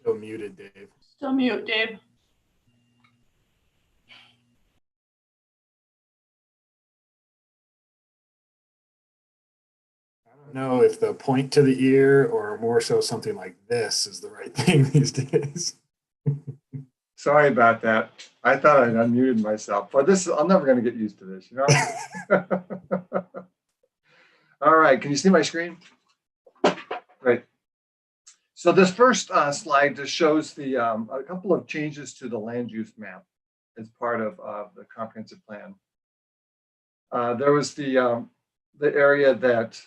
Still muted, Dave. Still mute, Dave. I don't know if the point to the ear or more so something like this is the right thing these days. Sorry about that. I thought I'd unmuted myself, but this, I'm never going to get used to this, you know? All right, can you see my screen? Great. So this first slide just shows the a couple of changes to the land use map as part of the comprehensive plan. There was the area that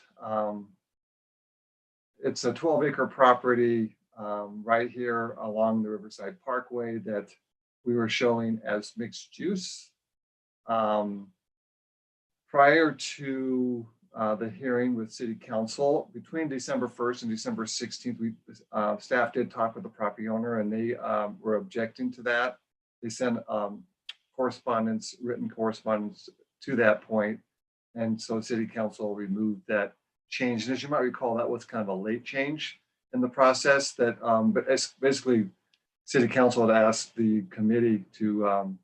it's a 12-acre property right here along the Riverside Parkway that we were showing as mixed use. Prior to the hearing with City Council, between December 1st and December 16th, staff did talk with the property owner, and they were objecting to that. They sent correspondence, written correspondence to that point, and so City Council removed that change. And as you might recall, that was kind of a late change in the process. That, but basically, City Council had asked the committee to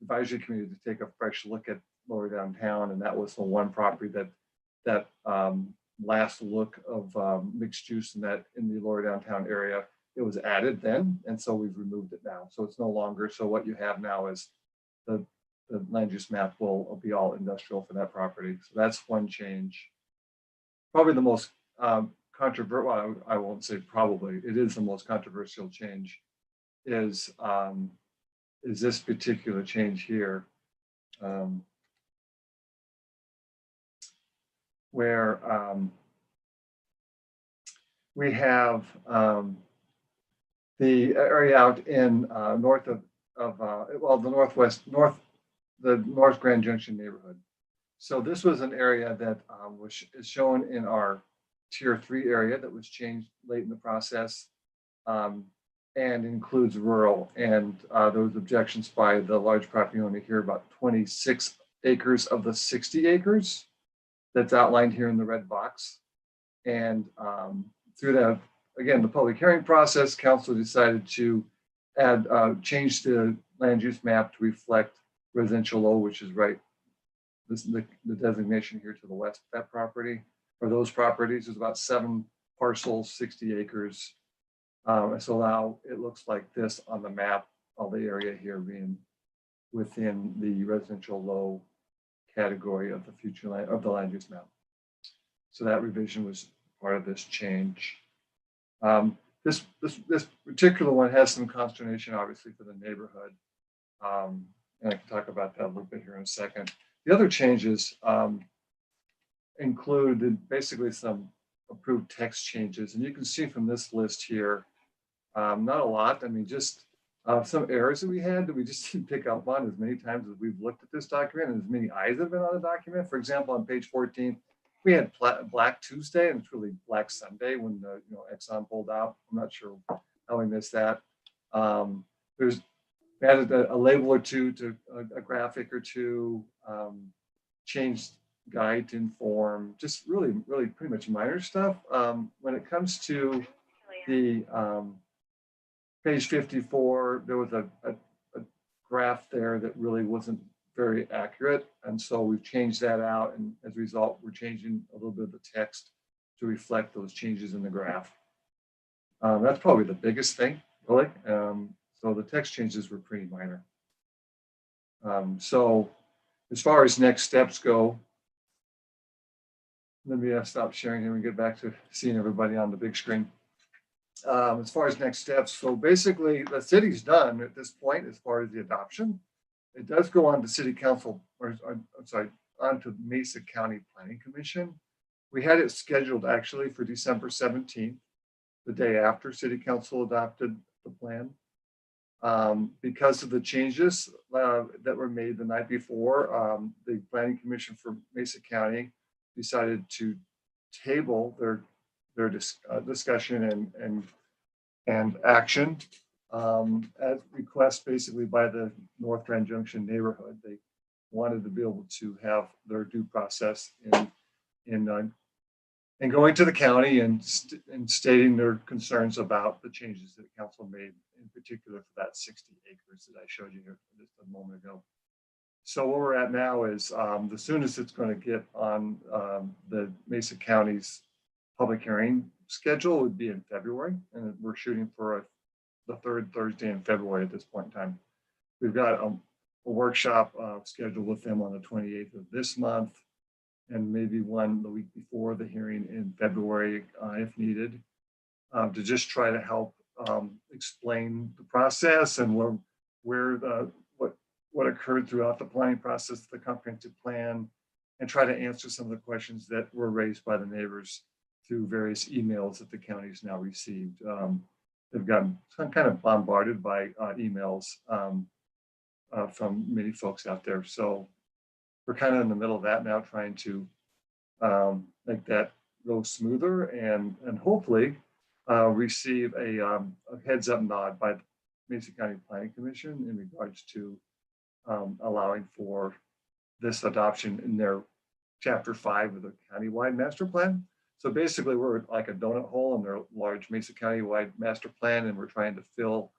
advisory committee to take a fresh look at Lower Downtown, and that was the one property that last look of mixed use in the Lower Downtown area. It was added then, and so we've removed it now. So it's no longer. So what you have now is the land use map will be all industrial for that property. So that's one change. Probably the most controversial. Well, I won't say probably. It is the most controversial change. Is this particular change here? Where we have the area out in north of well, the North Grand Junction neighborhood. So this was an area that is shown in our Tier 3 area that was changed late in the process, and includes rural. And there was objections by the large property owner here about 26 acres of the 60 acres that's outlined here in the red box. And through that, again, the public hearing process, council decided to change the land use map to reflect residential low, which is right, the designation here to the west of that property, or those properties. There's about 7 parcels, 60 acres. So now it looks like this on the map, all the area here being within the residential low category of the future land of the land use map. So that revision was part of this change. This particular one has some consternation, obviously, for the neighborhood, and I can talk about that a little bit here in a second. The other changes included basically some approved text changes, and you can see from this list here, not a lot. I mean, just some errors that we had that we just didn't pick up on as many times as we've looked at this document, and as many eyes have been on the document. For example, on page 14, we had Black Tuesday, and it's really Black Sunday when the Exxon pulled out. I'm not sure how we missed that. We added a label or two to a graphic or two, changed guide to inform, just really pretty much minor stuff. When it comes to the page 54, there was a graph there that really wasn't very accurate. And so we've changed that out. And as a result, we're changing a little bit of the text to reflect those changes in the graph. That's probably the biggest thing, really. So the text changes were pretty minor. So as far as next steps go, let me stop sharing here and get back to seeing everybody on the big screen. As far as next steps, so basically the city's done at this point as far as the adoption. It does go on to City Council, or I'm sorry, on to Mesa County Planning Commission. We had it scheduled actually for December 17th, the day after City Council adopted the plan. Because of the changes that were made the night before, the Planning Commission for Mesa County decided to table their discussion and action at request basically by the North Grand Junction neighborhood. They wanted to be able to have their due process in and going to the county and stating their concerns about the changes that council made, in particular for that 60 acres that I showed you just a moment ago. So where we're at now is the soonest it's going to get on the Mesa County's public hearing schedule would be in February, and we're shooting for the third Thursday in February at this point in time. We've got a workshop scheduled with them on the 28th of this month, and maybe one the week before the hearing in February, if needed, to just try to help explain the process and what occurred throughout the planning process, the comprehensive plan, and try to answer some of the questions that were raised by the neighbors through various emails that the county's now received. They've gotten kind of bombarded by emails from many folks out there. So we're kind of in the middle of that now, trying to make that go smoother and hopefully receive a heads up nod by the Mesa County Planning Commission in regards to allowing for this adoption in their chapter 5 of the countywide master plan. So basically we're like a donut hole in their large Mesa County wide master plan, and we're trying to fill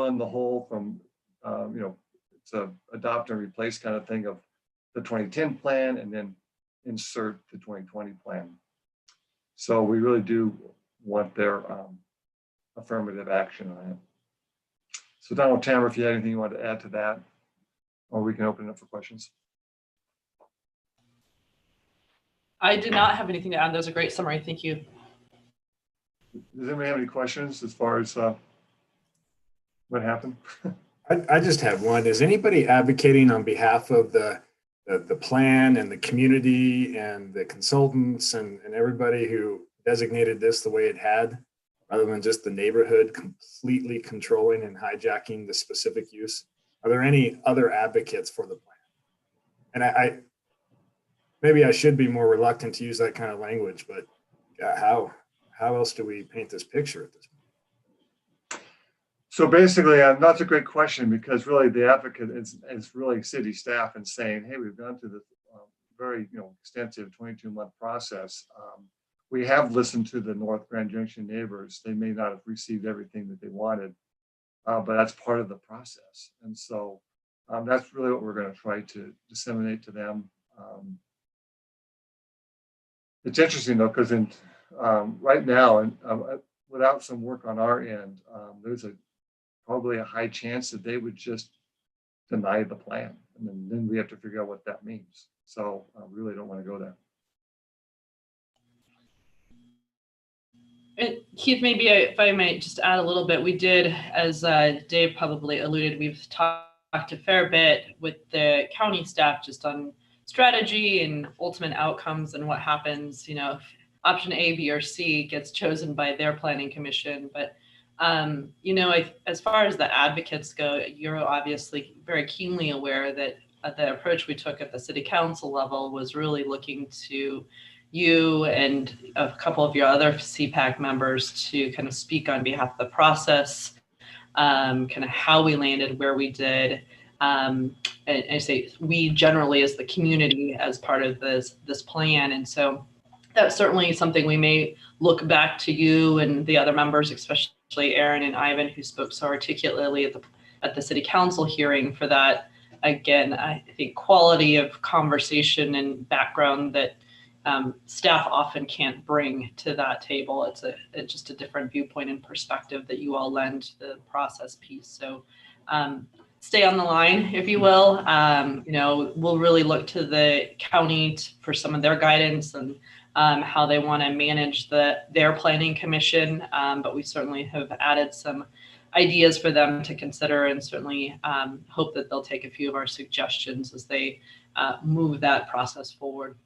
in the hole from it's a adopt and replace kind of thing of the 2010 plan and then insert the 2020 plan. So we really do want their affirmative action on it. So Donald, Tamara, if you had anything you want to add to that, or we can open it up for questions. I did not have anything to add. That was a great summary. Thank you. Does anybody have any questions as far as what happened? I just have one. Is anybody advocating on behalf of the plan and the community and the consultants and everybody who designated this the way it had, rather than just the neighborhood completely controlling and hijacking the specific use? Are there any other advocates for the plan? And I maybe I should be more reluctant to use that kind of language, but how else do we paint this picture at this point? So basically, that's a great question, because really the advocate is really city staff and saying, hey, we've gone through this very extensive 22-month process. We have listened to the North Grand Junction neighbors. They may not have received everything that they wanted, but that's part of the process. And so that's really what we're going to try to disseminate to them. It's interesting though, because right now, and without some work on our end, there's probably a high chance that they would just deny the plan, and then we have to figure out what that means. So I really don't want to go there. And Keith, maybe if I might just add a little bit, we did, as Dave probably alluded, we've talked a fair bit with the county staff just on strategy and ultimate outcomes and what happens, if option A, B, or C gets chosen by their planning commission. But, as far as the advocates go, you're obviously very keenly aware that the approach we took at the city council level was really looking to you and a couple of your other CPAC members to kind of speak on behalf of the process, kind of how we landed where we did. And I say we generally as the community as part of this plan. And so that's certainly something we may look back to you and the other members, especially Aaron and Ivan, who spoke so articulately at the city council hearing for that. Again, I think quality of conversation and background that staff often can't bring to that table. It's just a different viewpoint and perspective that you all lend to the process piece. So stay on the line, if you will. We'll really look to the county for some of their guidance and how they want to manage their planning commission. But we certainly have added some ideas for them to consider, and certainly hope that they'll take a few of our suggestions as they move that process forward.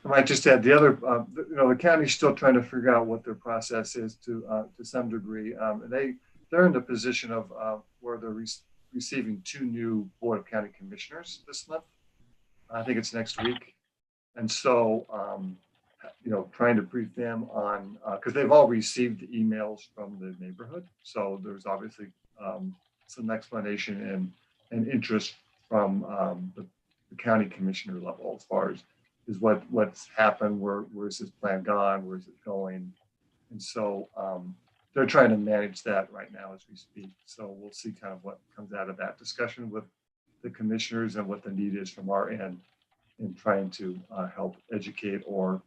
I might just add the other, the county's still trying to figure out what their process is to some degree. They're in the position of where they're receiving 2 new Board of County Commissioners this month. I think it's next week. And so, trying to brief them on, because they've all received the emails from the neighborhood. So there's obviously some explanation and interest from the county commissioner level as far as is what's happened, where's this plan gone, where's it going, and so they're trying to manage that right now as we speak. So we'll see kind of what comes out of that discussion with the commissioners and what the need is from our end in trying to help educate or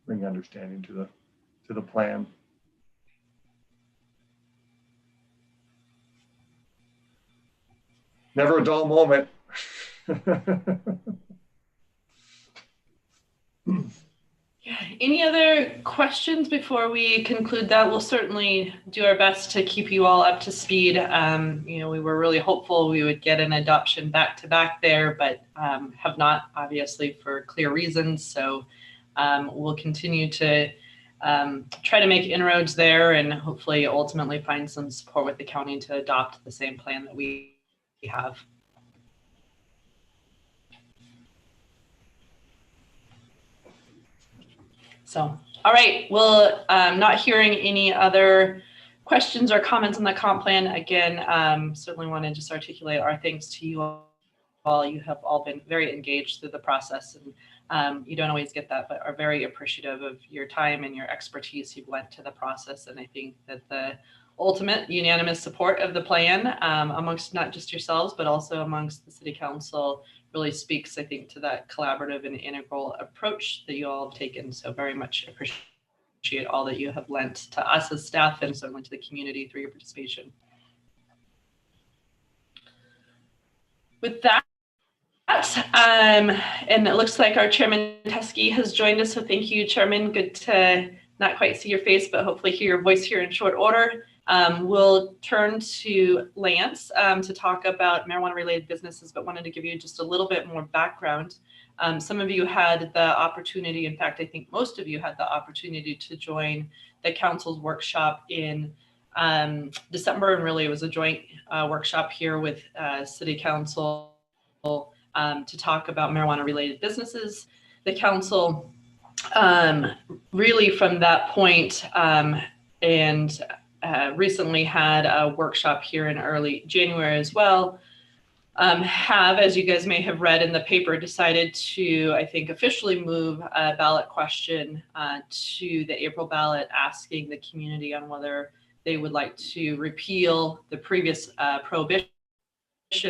bring understanding to the plan. Never a dull moment. Yeah. Any other questions before we conclude that? We'll certainly do our best to keep you all up to speed. We were really hopeful we would get an adoption back to back there, but have not, obviously, for clear reasons. So we'll continue to try to make inroads there and hopefully ultimately find some support with the county to adopt the same plan that we have. So, all right, well, not hearing any other questions or comments on the comp plan. Again, certainly want to just articulate our thanks to you all. You have all been very engaged through the process, and you don't always get that, but are very appreciative of your time and your expertise you've lent to the process. And I think that the ultimate unanimous support of the plan amongst not just yourselves, but also amongst the City Council really speaks, I think, to that collaborative and integral approach that you all have taken. So very much appreciate all that you have lent to us as staff and certainly to the community through your participation. With that, and it looks like our Chairman Teskey has joined us. So thank you, Chairman. Good to not quite see your face, but hopefully hear your voice here in short order. We'll turn to Lance to talk about marijuana-related businesses, but wanted to give you just a little bit more background. Some of you had the opportunity, in fact, I think most of you had the opportunity to join the council's workshop in December, and really it was a joint workshop here with City Council to talk about marijuana-related businesses. The council really from that point and recently had a workshop here in early January as well, have, as you guys may have read in the paper, decided to, I think, officially move a ballot question to the April ballot, asking the community on whether they would like to repeal the previous prohibition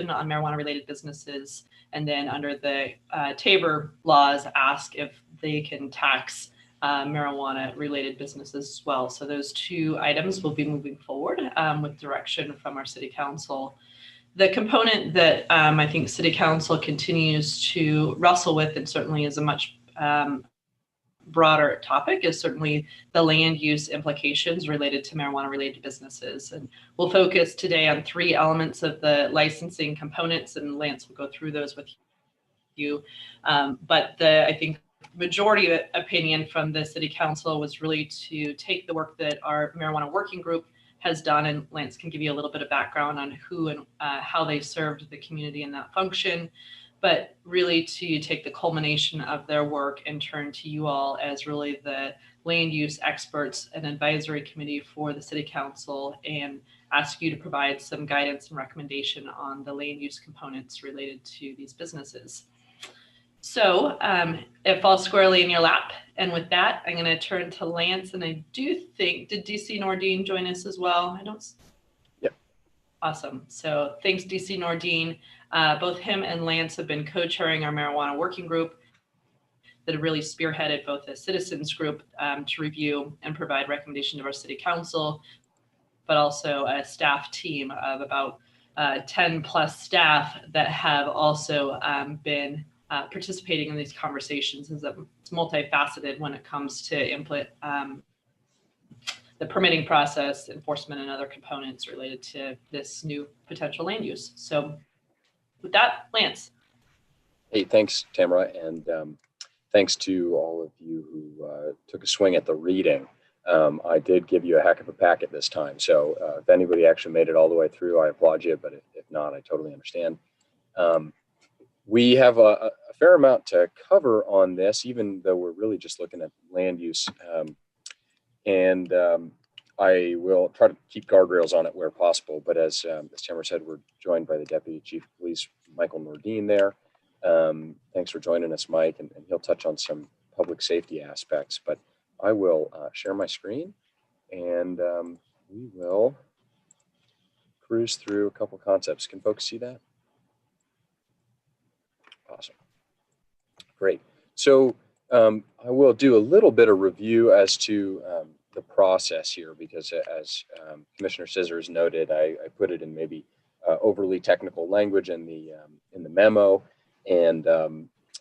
on marijuana-related businesses, and then under the Tabor laws, ask if they can tax marijuana-related businesses as well. So those two items will be moving forward with direction from our City Council. The component that I think City Council continues to wrestle with, and certainly is a much broader topic, is certainly the land use implications related to marijuana-related businesses. And we'll focus today on three elements of the licensing components, and Lance will go through those with you. But I think majority opinion from the City Council was really to take the work that our marijuana working group has done, and Lance can give you a little bit of background on who and how they served the community in that function, but really to take the culmination of their work and turn to you all as really the land use experts and advisory committee for the City Council, and ask you to provide some guidance and recommendation on the land use components related to these businesses. So it falls squarely in your lap. And with that, I'm going to turn to Lance. And I do think, did DC Nordine join us as well? I don't. Yep. Awesome. So thanks, DC Nordine. Both him and Lance have been co-chairing our marijuana working group that have really spearheaded both a citizens group to review and provide recommendation to our City Council, but also a staff team of about 10 plus staff that have also been participating in these conversations. It's multifaceted when it comes to input, the permitting process, enforcement, and other components related to this new potential land use. So with that, Lance. Hey, thanks, Tamara, and thanks to all of you who took a swing at the reading. I did give you a heck of a packet this time, so if anybody actually made it all the way through, I applaud you, but if not, I totally understand. We have a fair amount to cover on this, even though we're really just looking at land use. I will try to keep guardrails on it where possible. But as Tamara said, we're joined by the Deputy Chief of Police, Michael Nordine there. Thanks for joining us, Mike, and he'll touch on some public safety aspects, but I will share my screen and we will cruise through a couple concepts. Can folks see that? Awesome. Great. So I will do a little bit of review as to the process here, because as Commissioner Scissors noted, I put it in maybe overly technical language in the memo, and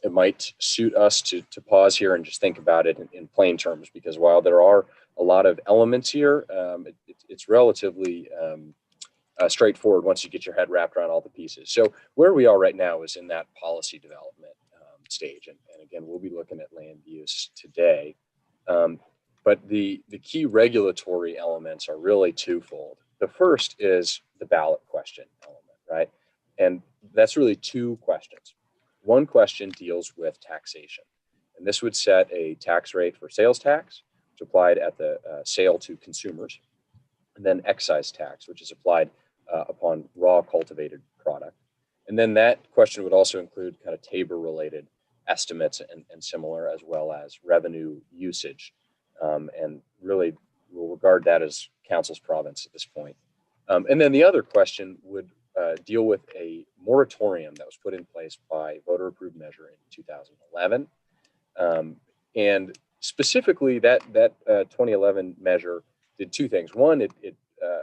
it might suit us to pause here and just think about it in plain terms, because while there are a lot of elements here, it's relatively straightforward once you get your head wrapped around all the pieces. So where we are right now is in that policy development stage. And again, we'll be looking at land use today. But the key regulatory elements are really twofold. The first is the ballot question element, right? And that's really two questions. One question deals with taxation. And this would set a tax rate for sales tax, which applied at the sale to consumers, and then excise tax, which is applied upon raw cultivated product. And then that question would also include kind of TABOR-related estimates and similar, as well as revenue usage. And really, we'll regard that as council's province at this point. And then the other question would deal with a moratorium that was put in place by voter-approved measure in 2011. And specifically, that 2011 measure did two things. One, it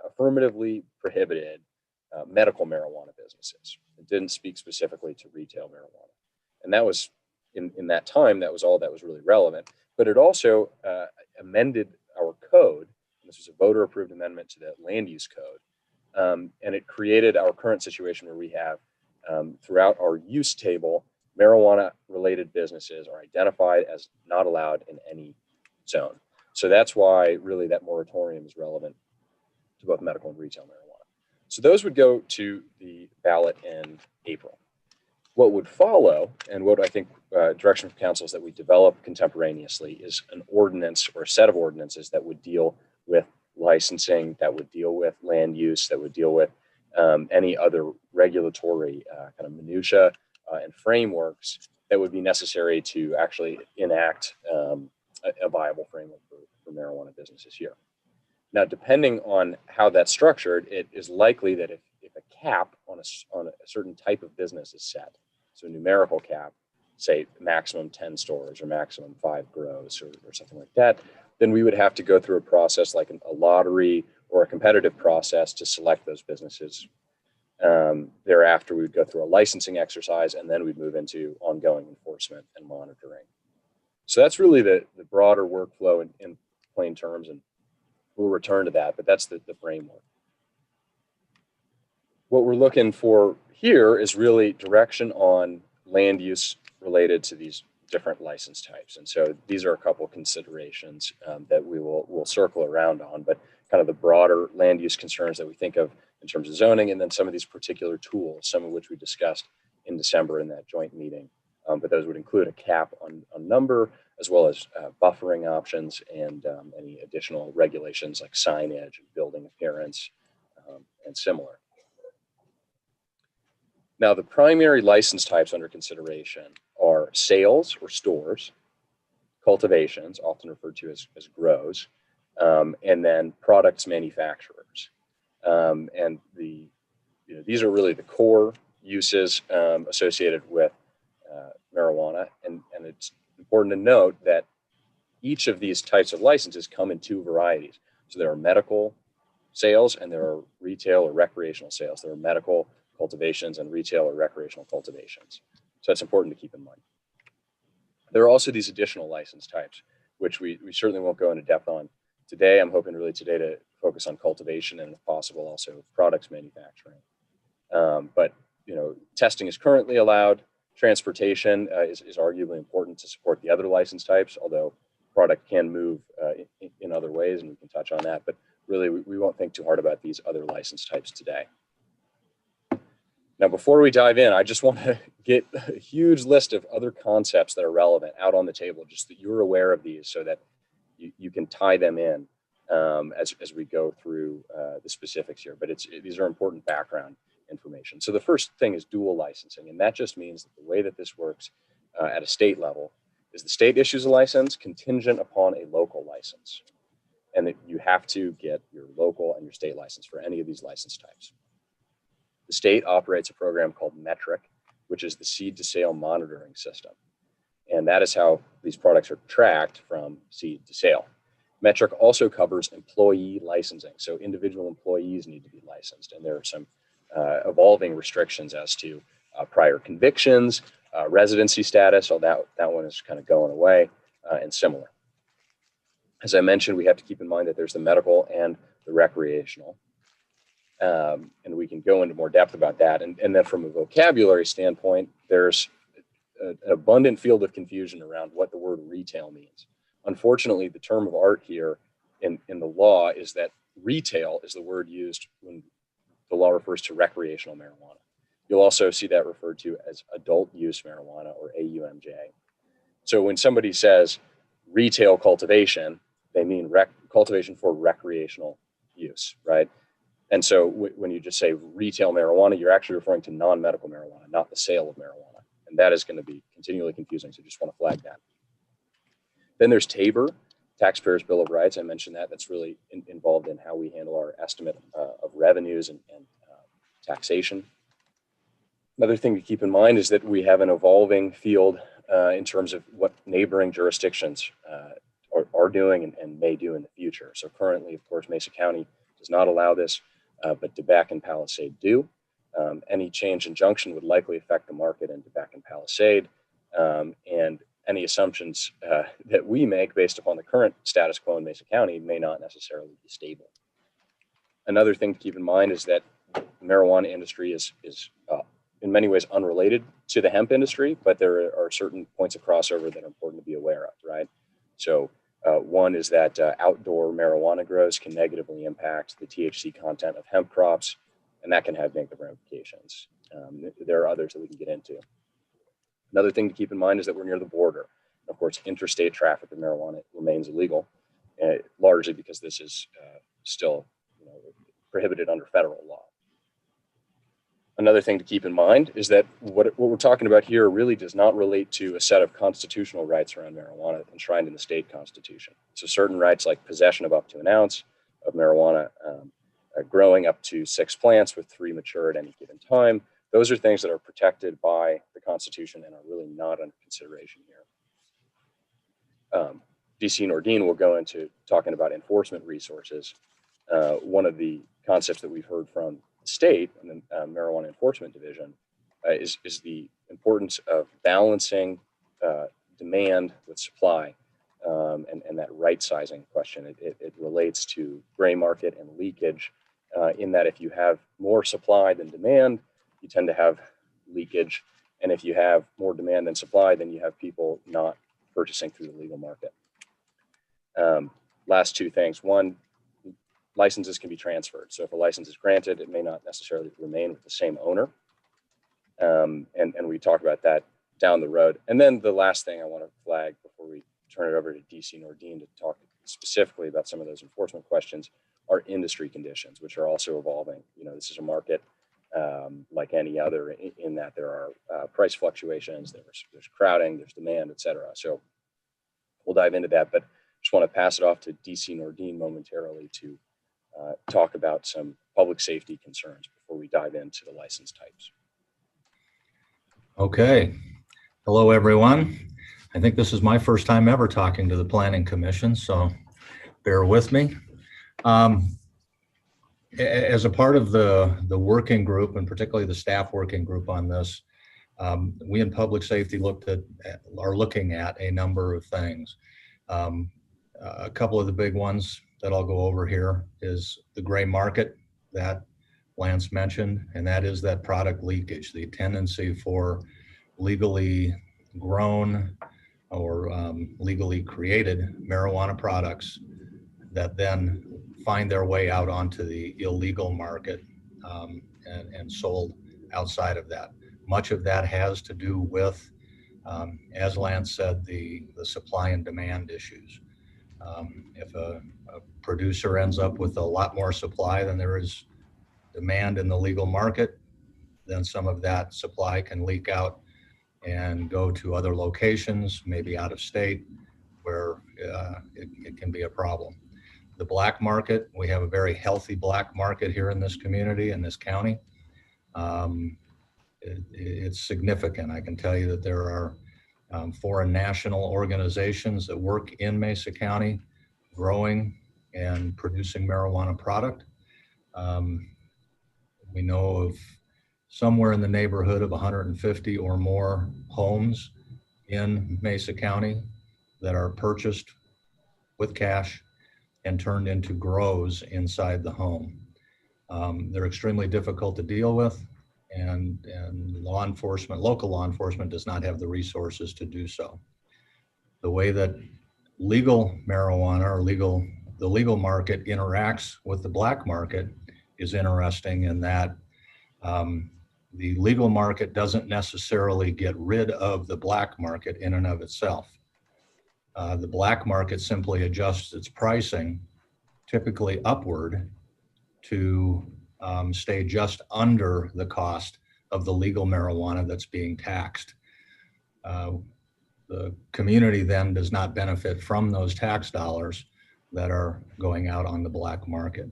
affirmatively prohibited medical marijuana businesses. It didn't speak specifically to retail marijuana. And that was, in that time, that was all that was really relevant. But it also amended our code. This was a voter-approved amendment to the land use code. And it created our current situation where we have, throughout our use table, marijuana-related businesses are identified as not allowed in any zone. So that's why really that moratorium is relevant to both medical and retail marijuana. So those would go to the ballot in April. What would follow, and what I think direction from council is that we develop contemporaneously, is an ordinance or a set of ordinances that would deal with licensing, that would deal with land use, that would deal with any other regulatory kind of minutia and frameworks that would be necessary to actually enact a viable framework for marijuana businesses here. Now, depending on how that's structured, it is likely that if a cap on a certain type of business is set, so a numerical cap, say maximum 10 stores or maximum 5 grows or something like that, then we would have to go through a process like a lottery or a competitive process to select those businesses. Thereafter, we would go through a licensing exercise, and then we'd move into ongoing enforcement and monitoring. So that's really the broader workflow in plain terms, and we'll return to that, but that's the framework. What we're looking for here is really direction on land use related to these different license types. And so these are a couple considerations that we'll circle around on, but kind of the broader land use concerns that we think of in terms of zoning, and then some of these particular tools, some of which we discussed in December in that joint meeting. But those would include a cap on number, as well as buffering options and any additional regulations like signage and building appearance and similar. Now, the primary license types under consideration are sales or stores, cultivations, often referred to as grows, and then products manufacturers. And these are really the core uses associated with marijuana. And it's important to note that each of these types of licenses come in two varieties. So there are medical sales and there are retail or recreational sales. There are medical cultivations and retail or recreational cultivations. So that's important to keep in mind. There are also these additional license types, which we certainly won't go into depth on today. I'm hoping really today to focus on cultivation and, if possible, also products manufacturing. But testing is currently allowed. Transportation is arguably important to support the other license types, although product can move in other ways, and we can touch on that. But really, we won't think too hard about these other license types today. Now, before we dive in, I just want to get a huge list of other concepts that are relevant out on the table, just that you're aware of these so that you can tie them in as we go through the specifics here. But these are important background information. So the first thing is dual licensing, and that just means that the way that this works at a state level is the state issues a license contingent upon a local license, and that you have to get your local and your state license for any of these license types. The state operates a program called Metric, which is the seed to sale monitoring system. And that is how these products are tracked from seed to sale. Metric also covers employee licensing. So individual employees need to be licensed. And there are some evolving restrictions as to prior convictions, residency status. So that one is kind of going away and similar. As I mentioned, we have to keep in mind that there's the medical and the recreational. And we can go into more depth about that. And then from a vocabulary standpoint, there's an abundant field of confusion around what the word retail means. Unfortunately, the term of art here in the law is that retail is the word used when the law refers to recreational marijuana. You'll also see that referred to as adult use marijuana, or AUMJ. So when somebody says retail cultivation, they mean cultivation for recreational use, right? And so when you just say retail marijuana, you're actually referring to non-medical marijuana, not the sale of marijuana. And that is going to be continually confusing. So just want to flag that. Then there's TABOR, Taxpayers Bill of Rights. I mentioned that. That's really involved in how we handle our estimate of revenues and taxation. Another thing to keep in mind is that we have an evolving field in terms of what neighboring jurisdictions are doing and may do in the future. So currently, of course, Mesa County does not allow this, but DeBac and Palisade do. Any change in junction would likely affect the market in DeBac and Palisade, and any assumptions that we make based upon the current status quo in Mesa County may not necessarily be stable. Another thing to keep in mind is that the marijuana industry is in many ways unrelated to the hemp industry, but there are certain points of crossover that are important to be aware of, right? So one is that outdoor marijuana grows can negatively impact the THC content of hemp crops, and that can have negative ramifications. There are others that we can get into. Another thing to keep in mind is that we're near the border. Of course, interstate traffic of marijuana remains illegal, largely because this is still prohibited under federal law. Another thing to keep in mind is that what we're talking about here really does not relate to a set of constitutional rights around marijuana enshrined in the state constitution. So certain rights like possession of up to an ounce of marijuana, growing up to 6 plants with 3 mature at any given time, those are things that are protected by the Constitution and are really not under consideration here. DC Nordine will go into talking about enforcement resources. One of the concepts that we've heard from the state and the Marijuana Enforcement Division is the importance of balancing demand with supply and that right sizing question. It relates to gray market and leakage in that if you have more supply than demand, you tend to have leakage. And if you have more demand than supply, then you have people not purchasing through the legal market. Last 2 things. One, licenses can be transferred. So if a license is granted, it may not necessarily remain with the same owner. And we talk about that down the road. And then the last thing I want to flag before we turn it over to DC Nordine to talk specifically about some of those enforcement questions are industry conditions, which are also evolving. This is a market like any other in that there are price fluctuations, there's crowding, there's demand, et cetera. So we'll dive into that, but just want to pass it off to DC Nordine momentarily to talk about some public safety concerns before we dive into the license types. Okay. Hello, everyone. I think this is my first time ever talking to the Planning Commission, so bear with me. As a part of the working group, and particularly the staff working group on this, we in public safety are looking at a number of things. A couple of the big ones that I'll go over here is the gray market that Lance mentioned, and that is that product leakage, the tendency for legally grown or legally created marijuana products that then find their way out onto the illegal market and sold outside of that. Much of that has to do with, as Lance said, the supply and demand issues. If a producer ends up with a lot more supply than there is demand in the legal market, then some of that supply can leak out and go to other locations, maybe out of state, where it can be a problem. The black market, we have a very healthy black market here in this community, in this county. It's significant. I can tell you that there are foreign national organizations that work in Mesa County, growing and producing marijuana product. We know of somewhere in the neighborhood of 150 or more homes in Mesa County that are purchased with cash and turned into grows inside the home. They're extremely difficult to deal with, and law enforcement, local law enforcement, does not have the resources to do so. The way that legal marijuana or the legal market interacts with the black market is interesting in that the legal market doesn't necessarily get rid of the black market in and of itself. The black market simply adjusts its pricing, typically upward, to stay just under the cost of the legal marijuana that's being taxed. The community then does not benefit from those tax dollars that are going out on the black market.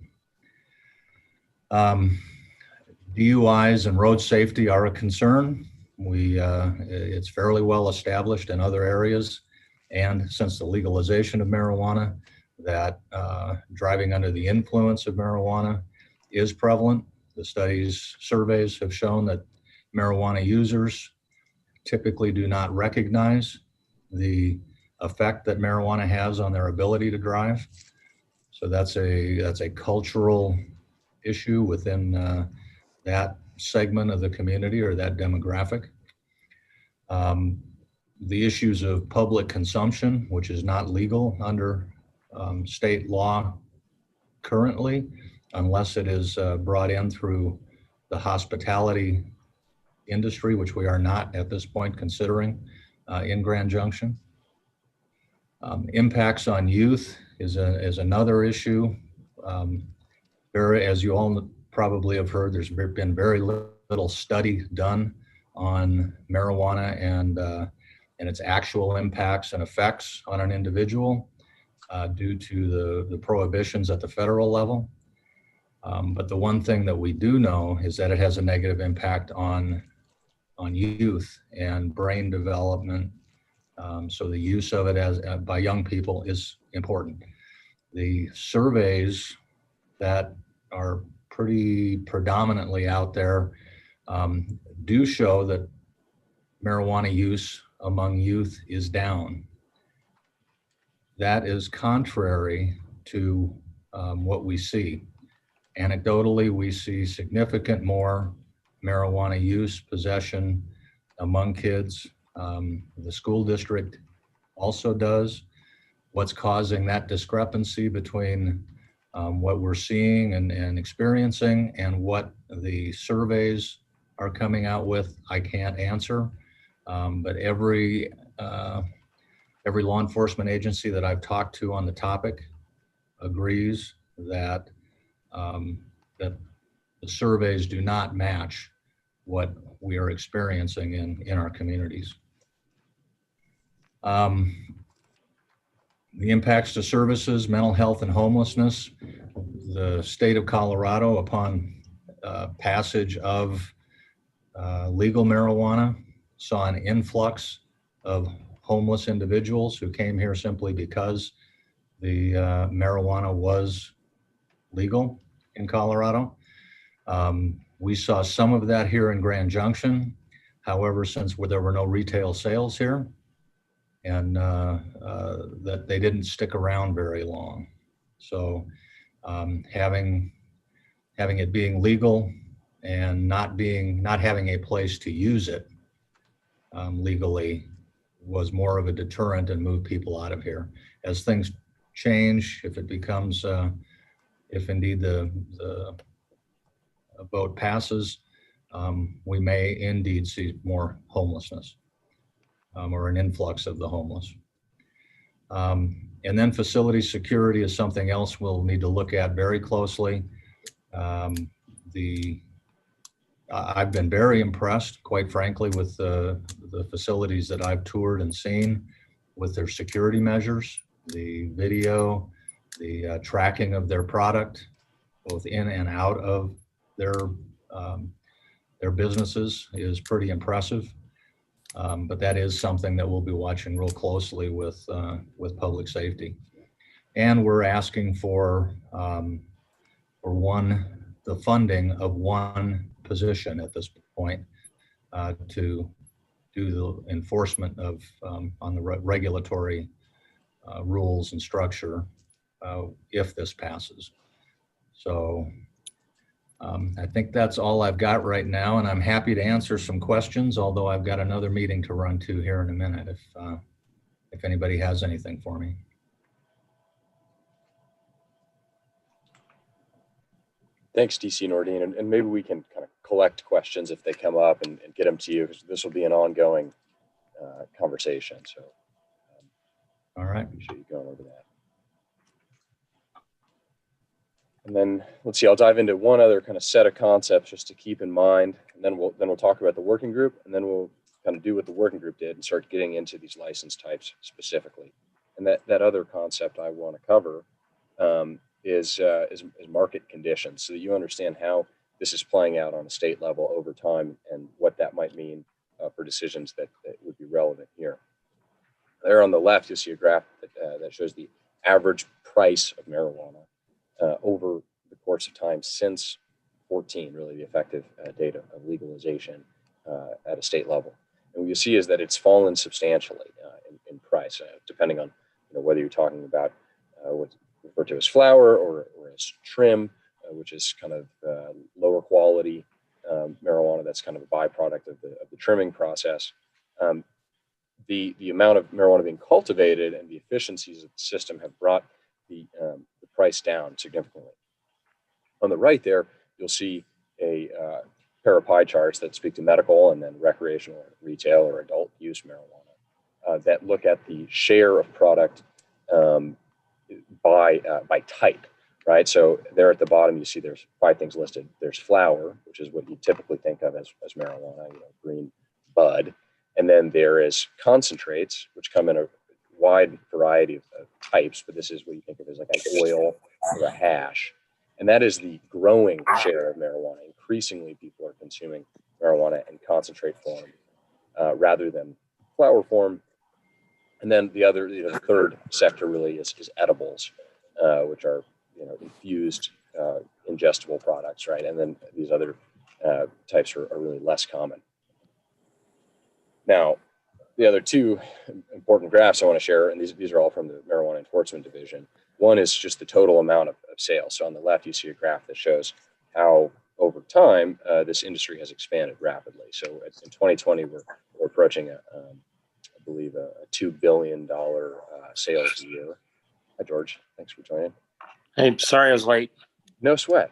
DUIs and road safety are a concern. It's fairly well established in other areas, and since the legalization of marijuana, that driving under the influence of marijuana is prevalent. The surveys have shown that marijuana users typically do not recognize the effect that marijuana has on their ability to drive. So that's a cultural issue within that segment of the community or that demographic. The issues of public consumption, which is not legal under state law currently, unless it is brought in through the hospitality industry, which we are not at this point considering in Grand Junction. Impacts on youth is another issue. As you all probably have heard, there's been very little study done on marijuana and its actual impacts and effects on an individual due to the prohibitions at the federal level. But the one thing that we do know is that it has a negative impact on youth and brain development. So the use of it by young people is important. The surveys that are pretty predominantly out there do show that marijuana use among youth is down. That is contrary to what we see. Anecdotally, we see significant more marijuana use, possession among kids. The school district also does. What's causing that discrepancy between what we're seeing and experiencing and what the surveys are coming out with, I can't answer. But every law enforcement agency that I've talked to on the topic agrees that that the surveys do not match what we are experiencing in our communities. The impacts to services, mental health, and homelessness. The state of Colorado, upon passage of legal marijuana, saw an influx of homeless individuals who came here simply because the marijuana was legal in Colorado. We saw some of that here in Grand Junction. However, since there were no retail sales here, and that they didn't stick around very long. So having it being legal and not having a place to use it legally was more of a deterrent and moved people out of here. As things change, if it becomes, if indeed the vote passes, we may indeed see more homelessness. Or an influx of the homeless. And then facility security is something else we'll need to look at very closely. The I've been very impressed, quite frankly, with the facilities that I've toured and seen, with their security measures, the video, the tracking of their product, both in and out of their um, their businesses is pretty impressive. But that is something that we'll be watching real closely with public safety. And we're asking for the funding of one position at this point to do the enforcement of on the regulatory rules and structure if this passes. So I think that's all I've got right now, and I'm happy to answer some questions, although I've got another meeting to run to here in a minute if anybody has anything for me. Thanks, DC Nordine. And maybe we can kind of collect questions if they come up and get them to you, because this will be an ongoing conversation. So All right. appreciate you going over that. And then let's see, I'll dive into one other kind of set of concepts just to keep in mind, and then we'll talk about the working group, and then we'll kind of do what the working group did and start getting into these license types specifically. And that other concept I want to cover is market conditions, so that you understand how this is playing out on a state level over time and what that might mean for decisions that would be relevant here. There on the left, you'll see a graph that shows the average price of marijuana over the course of time since 14, really the effective date of legalization at a state level. And what you see is that it's fallen substantially in price, depending on whether you're talking about what's referred to as flower or as trim, which is kind of lower quality marijuana. That's kind of a byproduct of the trimming process. The amount of marijuana being cultivated and the efficiencies of the system have brought the price down significantly. On the right there, you'll see a pair of pie charts that speak to medical and then recreational, retail, or adult use marijuana that look at the share of product by type, right? So there at the bottom, you see there's 5 things listed. There's flower, which is what you typically think of as marijuana, green bud. And then there is concentrates, which come in a wide variety of types, but this is what you think of as like an oil or a hash. And that is the growing share of marijuana. Increasingly, people are consuming marijuana in concentrate form rather than flower form. And then the third sector really is edibles, which are infused ingestible products, right? And then these other types are really less common. Now, the other two important graphs I want to share, and these are all from the Marijuana Enforcement Division. One is just the total amount of sales. So on the left, you see a graph that shows how over time this industry has expanded rapidly. So in 2020, we're approaching I believe a $2 billion sales a year. Hi, George. Thanks for joining. Hey, sorry I was late. No sweat.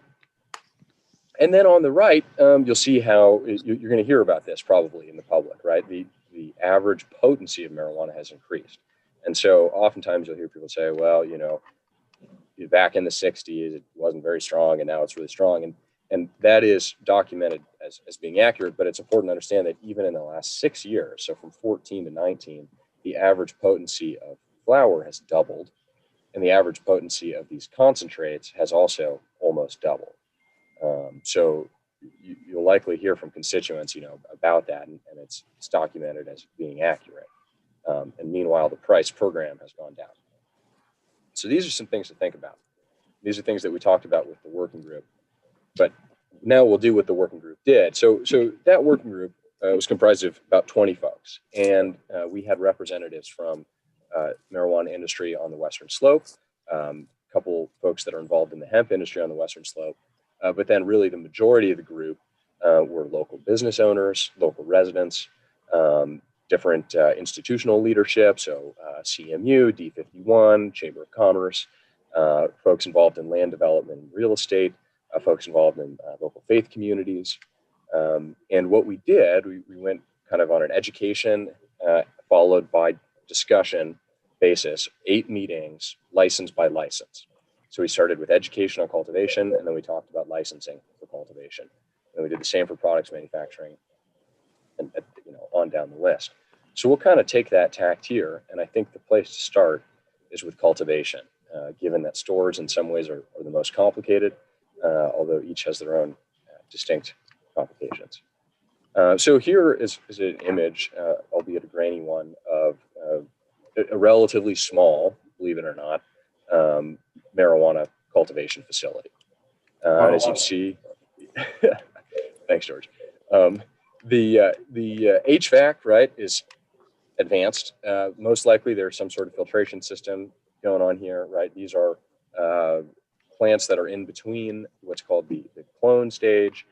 And then on the right, you'll see how you're going to hear about this probably in the public, right? The average potency of marijuana has increased. And so oftentimes you'll hear people say, well, back in the 60s, it wasn't very strong and now it's really strong. And that is documented as being accurate, but it's important to understand that even in the last 6 years, so from 14 to 19, the average potency of flower has doubled. And the average potency of these concentrates has also almost doubled. So you'll likely hear from constituents, about that, and it's documented as being accurate. And meanwhile, the price per gram has gone down. So these are some things to think about. These are things that we talked about with the working group. But now we'll do what the working group did. So that working group was comprised of about 20 folks, and we had representatives from marijuana industry on the Western Slope, a couple folks that are involved in the hemp industry on the Western Slope. But then really the majority of the group were local business owners, local residents, different institutional leadership, so CMU, D51, Chamber of Commerce, folks involved in land development and real estate, folks involved in local faith communities. And what we did, we went kind of on an education followed by discussion basis, 8 meetings, license by license. So we started with education on cultivation, and then we talked about licensing for cultivation. And we did the same for products manufacturing, and on down the list. So we'll kind of take that tact here, and I think the place to start is with cultivation, given that stores in some ways are the most complicated, although each has their own distinct complications. So here is an image, albeit a grainy one, of a relatively small, believe it or not, marijuana cultivation facility. And as you see, thanks, George. The HVAC, right, is advanced. Most likely there's some sort of filtration system going on here, right? These are plants that are in between what's called the clone stage,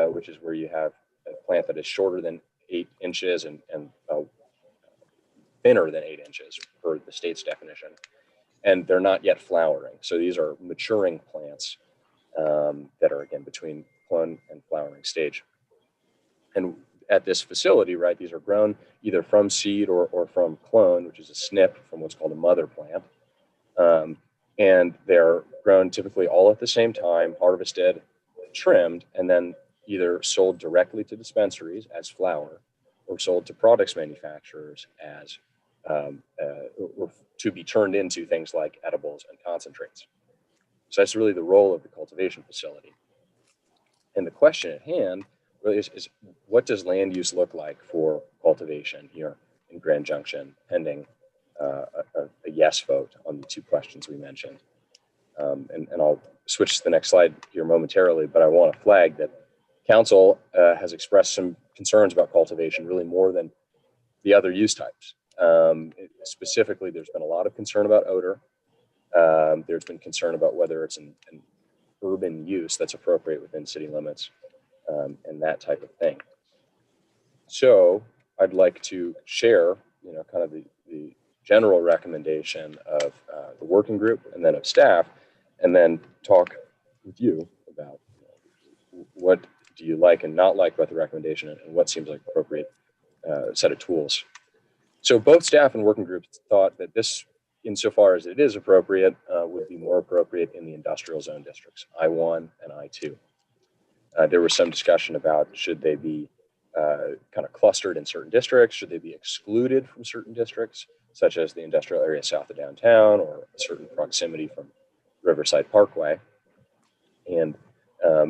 which is where you have a plant that is shorter than 8 inches and thinner than 8 inches per the state's definition. And they're not yet flowering. So these are maturing plants that are, again, between clone and flowering stage. And at this facility, right, these are grown either from seed or from clone, which is a snip from what's called a mother plant. And they're grown typically all at the same time, harvested, trimmed, and then either sold directly to dispensaries as flower or sold to products manufacturers as or to be turned into things like edibles and concentrates. So that's really the role of the cultivation facility. And the question at hand really is what does land use look like for cultivation here in Grand Junction, pending a yes vote on the 2 questions we mentioned. And I'll switch to the next slide here momentarily, but I want to flag that Council has expressed some concerns about cultivation, really more than the other use types. Specifically, there's been a lot of concern about odor. There's been concern about whether it's an urban use that's appropriate within city limits, and that type of thing. So I'd like to share, kind of the general recommendation of the working group and then of staff, and then talk with you about what do you like and not like about the recommendation and what seems like appropriate set of tools. So both staff and working groups thought that this, insofar as it is appropriate, would be more appropriate in the industrial zone districts, I-1 and I-2. There was some discussion about should they be kind of clustered in certain districts, should they be excluded from certain districts, such as the industrial area south of downtown or a certain proximity from Riverside Parkway, and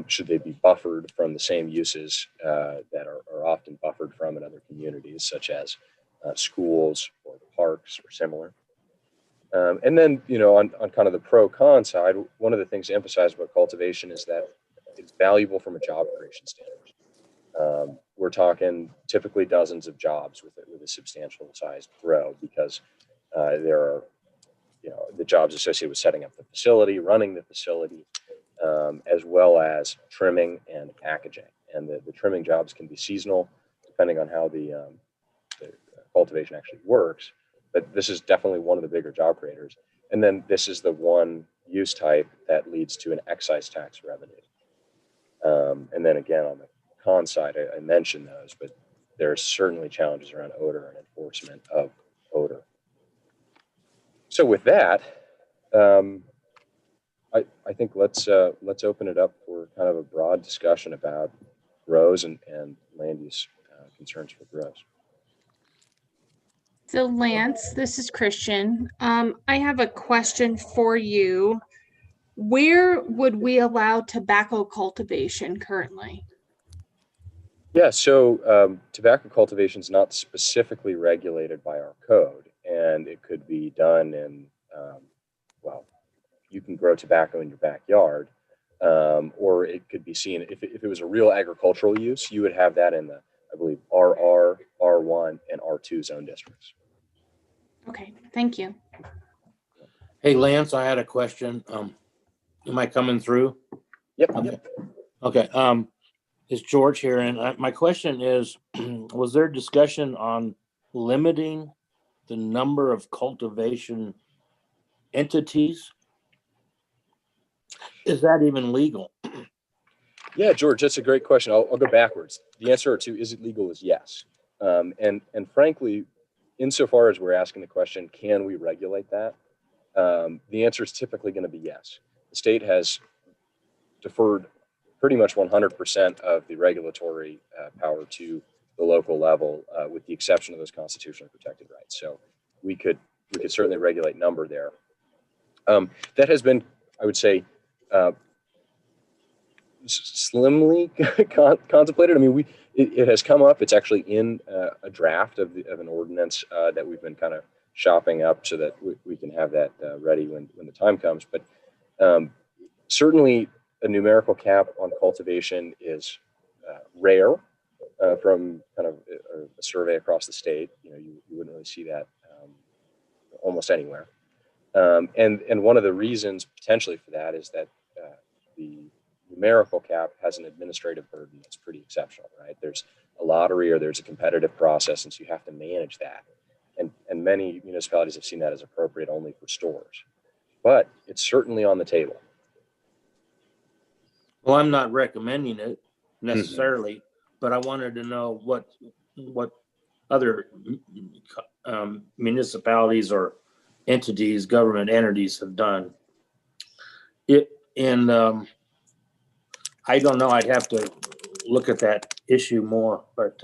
should they be buffered from the same uses that are often buffered from in other communities, such as schools or parks or similar. And then, on kind of the pro-con side, one of the things to emphasize about cultivation is that it's valuable from a job creation standpoint. We're talking typically dozens of jobs with a substantial sized grow, because there are, the jobs associated with setting up the facility, running the facility, as well as trimming and packaging. And the trimming jobs can be seasonal, depending on how the cultivation actually works. But this is definitely one of the bigger job creators. And then this is the one use type that leads to an excise tax revenue. And then again, on the con side, I mentioned those, but there are certainly challenges around odor and enforcement of odor. So with that, I think let's open it up for kind of a broad discussion about grows and land use concerns for grows. So Lance, this is Christian. I have a question for you. Where would we allow tobacco cultivation currently? Yeah, so tobacco cultivation is not specifically regulated by our code, and it could be done in, well, you can grow tobacco in your backyard, or it could be seen, if it was a real agricultural use, you would have that in the, I believe, RR, R1, and R2 zone districts. Okay, thank you. Hey, Lance, I had a question. Am I coming through? Yep. Okay. Okay. It's George here, and my question is, was there discussion on limiting the number of cultivation entities? Is that even legal? Yeah, George, that's a great question. I'll go backwards. The answer to is it legal is yes. And frankly, insofar as we're asking the question, can we regulate that? The answer is typically going to be yes. The state has deferred pretty much 100% of the regulatory power to the local level, with the exception of those constitutionally protected rights. So we could certainly regulate number there. That has been, I would say, slimly contemplated. I mean, it has come up. It's actually in a draft of an ordinance that we've been kind of shopping up so that we can have that ready when the time comes. But certainly a numerical cap on cultivation is rare from kind of a survey across the state. You wouldn't really see that almost anywhere. And one of the reasons potentially for that is that the numerical cap has an administrative burden that's pretty exceptional, right? There's a lottery or there's a competitive process, and so you have to manage that. And many municipalities have seen that as appropriate only for stores. But it's certainly on the table. Well, I'm not recommending it necessarily, but I wanted to know what other municipalities or entities, government entities have done. I don't know. I'd have to look at that issue more, but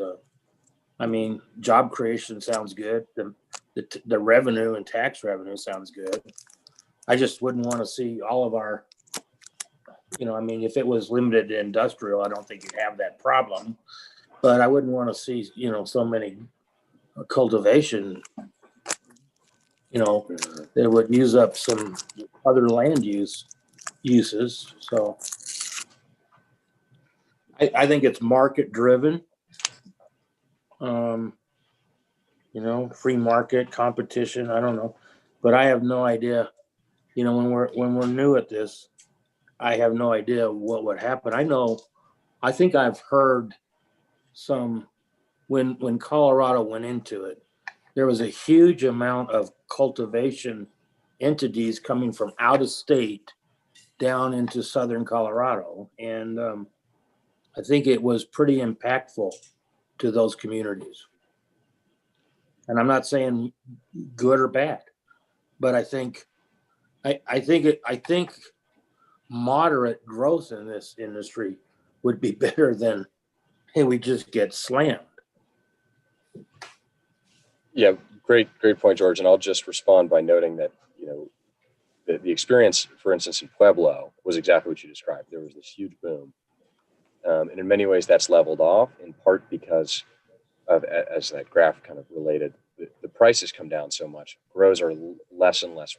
I mean, job creation sounds good. The revenue and tax revenue sounds good. I just wouldn't want to see all of our, I mean, if it was limited to industrial, I don't think you'd have that problem. But I wouldn't want to see, so many cultivation, that would use up some other land uses. So I think it's market driven. Free market competition. I don't know, but I have no idea. When we're new at this, I have no idea what would happen. I think I've heard some when Colorado went into it, there was a huge amount of cultivation entities coming from out of state down into southern Colorado, and I think it was pretty impactful to those communities. And I'm not saying good or bad, but I think moderate growth in this industry would be better than, hey, we just get slammed. Yeah, great point, George. And I'll just respond by noting that, the experience, for instance, in Pueblo was exactly what you described. There was this huge boom. And in many ways that's leveled off, in part because of, as that graph kind of related, the prices come down so much. Grows are less and less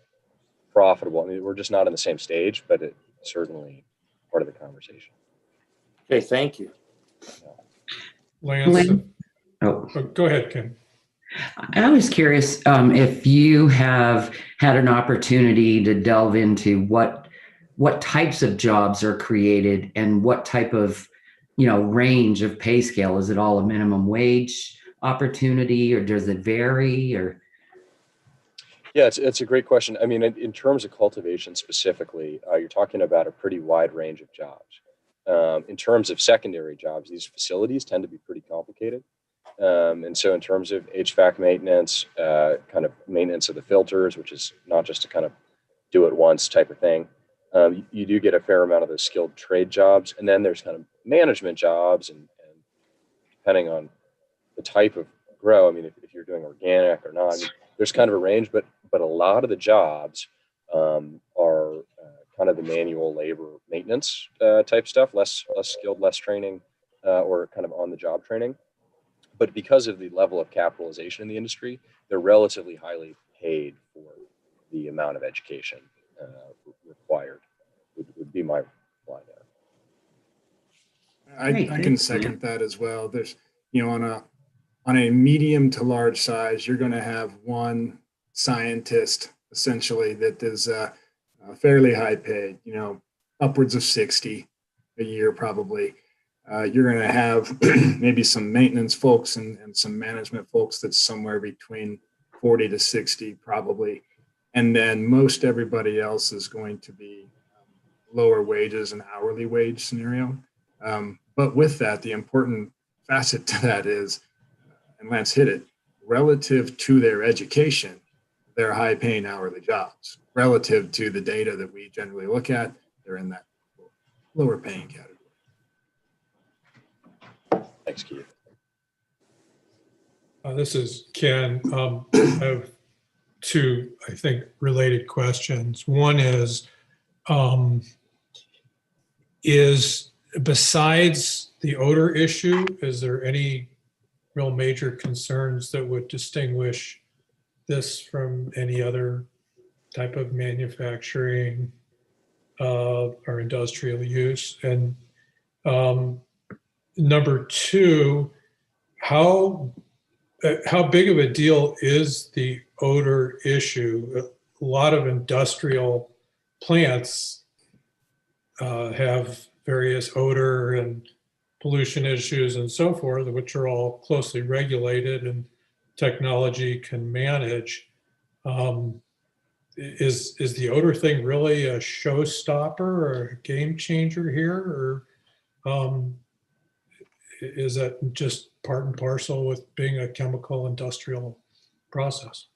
profitable. I mean, we're just not on the same stage, but it's certainly part of the conversation. Okay, thank you. Lance, Oh, go ahead, Ken. I was curious if you have had an opportunity to delve into what types of jobs are created and what type of range of pay scale. Is it all a minimum wage opportunity, or does it vary? Or Yeah, it's a great question. I mean, in terms of cultivation specifically, you're talking about a pretty wide range of jobs. In terms of secondary jobs, these facilities tend to be pretty complicated. And so in terms of HVAC maintenance, kind of maintenance of the filters, which is not just to kind of do it once type of thing, you do get a fair amount of those skilled trade jobs. And then there's kind of management jobs, and depending on the type of grow, I mean, if you're doing organic or not, I mean, there's kind of a range, but a lot of the jobs are kind of the manual labor maintenance type stuff, less skilled, less training, or kind of on the job training. But because of the level of capitalization in the industry, they're relatively highly paid for the amount of education required, would be my reply there. Great, I can thanks, second that as well. There's, on a medium to large size, you're going to have one scientist essentially that is fairly high paid, upwards of 60 a year probably. You're going to have maybe some maintenance folks and some management folks that's somewhere between 40 to 60 probably. And then most everybody else is going to be lower wages and hourly wage scenario. But with that, the important facet to that is, and Lance hit it, relative to their education, they're high paying hourly jobs. Relative to the data that we generally look at, they're in that lower paying category. Thanks, Keith. This is Ken. I have two, I think, related questions. One is besides the odor issue, is there any real major concerns that would distinguish this from any other type of manufacturing or industrial use? And number two, how big of a deal is the odor issue? A lot of industrial plants have various odor and pollution issues and so forth, which are all closely regulated and technology can manage. Is the odor thing really a showstopper or a game changer here, or is that just part and parcel with being a chemical industrial process?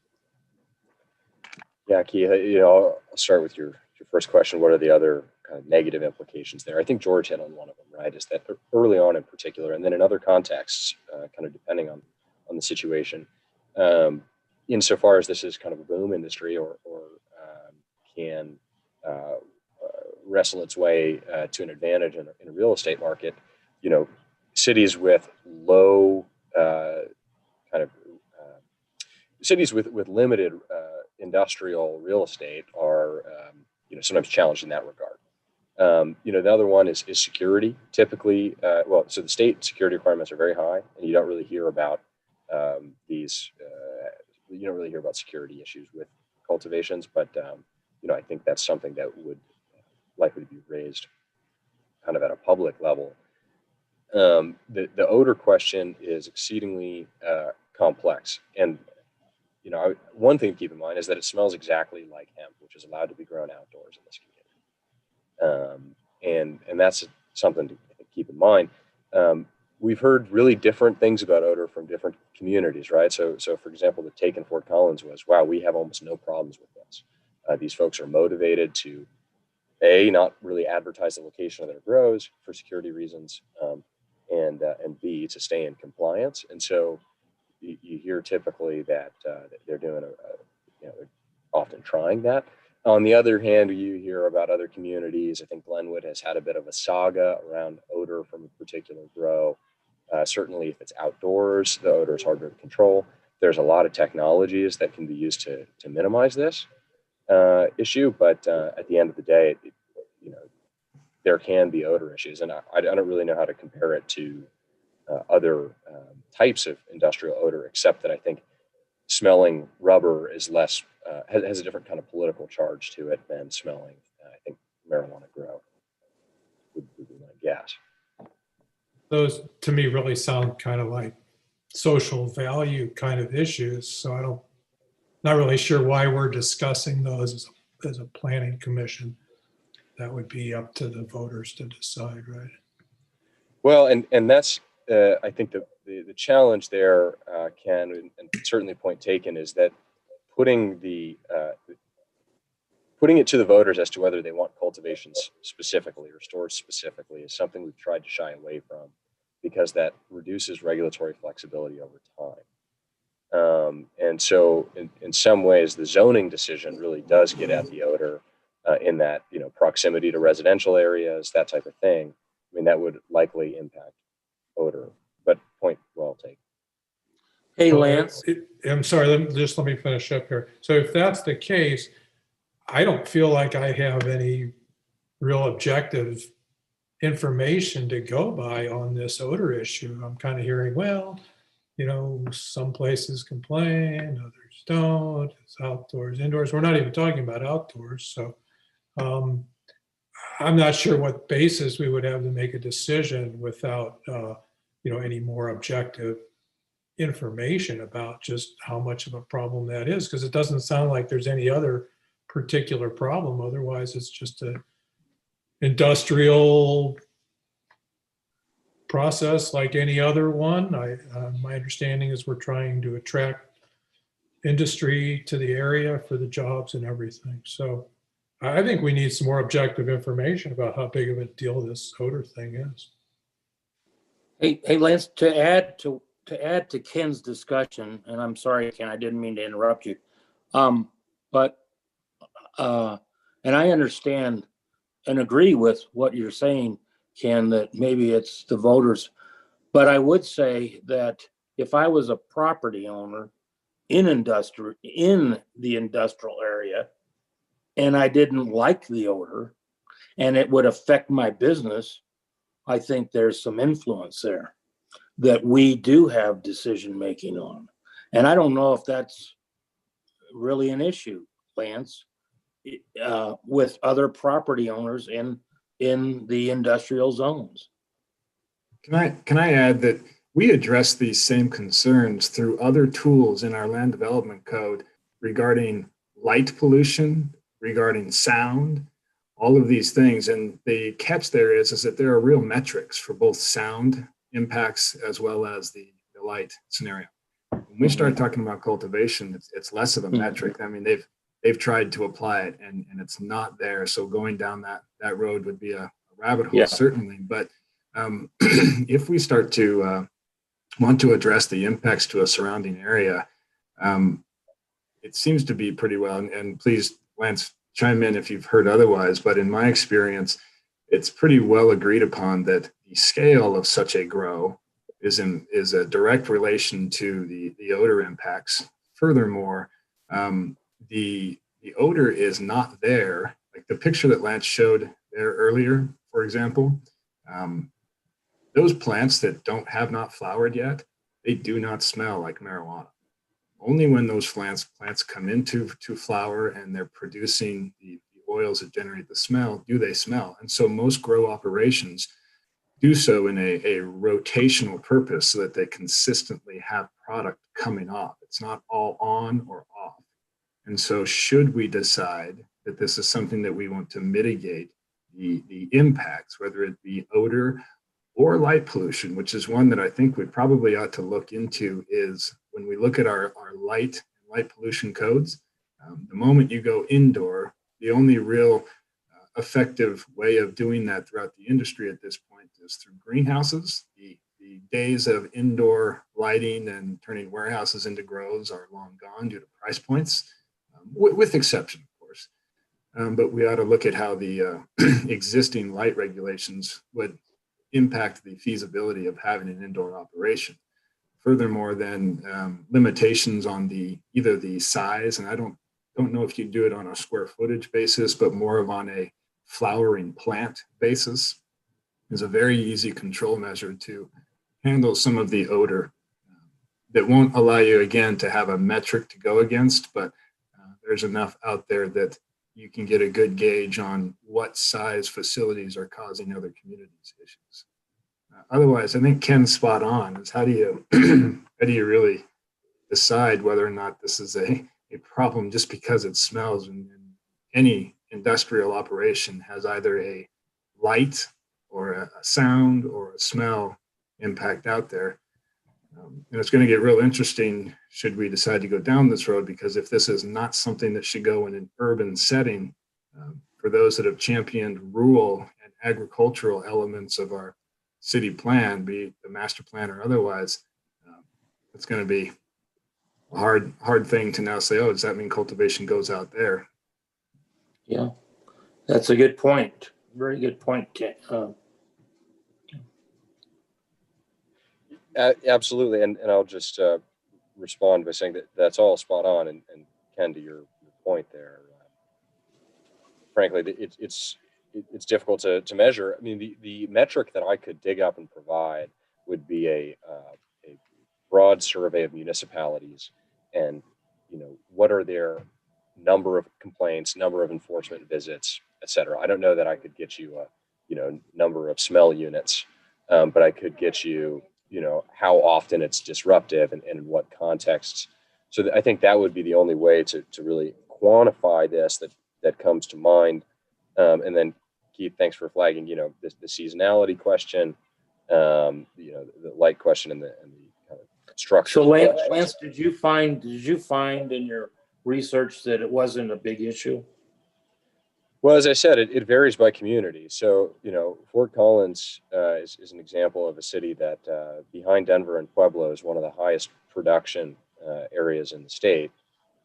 Yeah, Keith, I'll start with your first question. What are the other kind of negative implications there? I think George hit on one of them, right? Is that early on in particular, and then in other contexts, kind of depending on the situation, insofar as this is kind of a boom industry or can wrestle its way to an advantage in a real estate market, cities with low cities with limited industrial real estate are sometimes challenged in that regard. The other one is security. Typically, so the state security requirements are very high, and you don't really hear about you don't really hear about security issues with cultivations, but I think that's something that would likely be raised kind of at a public level. The odor question is exceedingly complex, and one thing to keep in mind is that it smells exactly like hemp, which is allowed to be grown outdoors in this community, and that's something to keep in mind. We've heard really different things about odor from different communities, right? So for example, the take in Fort Collins was, wow, we have almost no problems with this. These folks are motivated to not really advertise the location of their grows for security reasons, and B, to stay in compliance. And so you hear typically that they're doing they're often trying that. On the other hand, you hear about other communities. I think Glenwood has had a bit of a saga around odor from a particular grow. Certainly, if it's outdoors, the odor is harder to control. There's a lot of technologies that can be used to minimize this issue, but at the end of the day, there can be odor issues, and I don't really know how to compare it to other types of industrial odor, except that I think smelling rubber is less has a different kind of political charge to it than smelling, I think, marijuana grow would be my guess. Those to me really sound kind of like social value kind of issues. So not really sure why we're discussing those as a planning commission. That would be up to the voters to decide, right? Well, and that's I think the challenge there, Ken, and certainly point taken, is that putting it to the voters as to whether they want cultivations specifically or storage specifically is something we've tried to shy away from, because that reduces regulatory flexibility over time. And so in some ways, the zoning decision really does get at the odor in that, proximity to residential areas, that type of thing. I mean, that would likely impact odor, but point well taken. Hey, Lance. I'm sorry, let me finish up here. So if that's the case, I don't feel like I have any real objective information to go by on this odor issue. I'm kind of hearing, well, some places complain, others don't. It's outdoors, indoors. We're not even talking about outdoors. So I'm not sure what basis we would have to make a decision without, any more objective information about just how much of a problem that is, because it doesn't sound like there's any other particular problem. Otherwise, it's just an industrial process like any other one. My understanding is we're trying to attract industry to the area for the jobs and everything. So I think we need some more objective information about how big of a deal this odor thing is. Hey, Lance, to Ken's discussion, and I'm sorry, Ken, I didn't mean to interrupt you. But and I understand and agree with what you're saying, Ken, that maybe it's the voters. But I would say that if I was a property owner in the industrial area, and I didn't like the odor, and it would affect my business, I think there's some influence there that we do have decision making on. And I don't know if that's really an issue, Lance, with other property owners in the industrial zones. Can I add that we address these same concerns through other tools in our land development code regarding light pollution, regarding sound, all of these things. And the catch there is that there are real metrics for both sound impacts as well as the light scenario. When we start talking about cultivation, it's less of a metric. I mean, they've tried to apply it and it's not there. So going down that road would be a rabbit hole, certainly. But if we start to want to address the impacts to a surrounding area, it seems to be pretty well, and please, Lance, chime in if you've heard otherwise, but in my experience, it's pretty well agreed upon that the scale of such a grow is a direct relation to the odor impacts. Furthermore, the odor is not there. Like the picture that Lance showed there earlier, for example, those plants that have not flowered yet, they do not smell like marijuana. Only when those plants come into flower and they're producing the oils that generate the smell, do they smell. And so most grow operations do so in a rotational purpose so that they consistently have product coming off. It's not all on or off. And so should we decide that this is something that we want to mitigate the impacts, whether it be odor or light pollution, which is one that I think we probably ought to look into, is when we look at our light pollution codes, the moment you go indoor, the only real effective way of doing that throughout the industry at this point is through greenhouses. The days of indoor lighting and turning warehouses into grows are long gone due to price points, with exception, of course. But we ought to look at how the existing light regulations would impact the feasibility of having an indoor operation. Furthermore, then limitations on either the size, and I don't know if you do it on a square footage basis, but more of on a flowering plant basis, is a very easy control measure to handle some of the odor that won't allow you, again, to have a metric to go against, but there's enough out there that you can get a good gauge on what size facilities are causing other communities issues. Otherwise, I think Ken's spot on. Is how do you really decide whether or not this is a problem just because it smells? And any industrial operation has either a light or a sound or a smell impact out there. And it's going to get real interesting should we decide to go down this road, because if this is not something that should go in an urban setting, for those that have championed rural and agricultural elements of our city plan, be it the master plan or otherwise, it's going to be a hard thing to now say, oh, does that mean cultivation goes out there? Yeah, that's a good point. Very good point, Ken. Absolutely, and I'll just respond by saying that that's all spot on. And Ken, to your point there, frankly, it's difficult to measure. I mean, the metric that I could dig up and provide would be a broad survey of municipalities, and what are their number of complaints, number of enforcement visits, et cetera. I don't know that I could get you a number of smell units, but I could get you how often it's disruptive and in what contexts. So I think that would be the only way to really quantify this that comes to mind. And then Keith, thanks for flagging, the seasonality question, the light question and the kind of structure. So Lance, did you find in your research that it wasn't a big issue? Well, as I said, it varies by community. So, Fort Collins is an example of a city that behind Denver and Pueblo is one of the highest production areas in the state.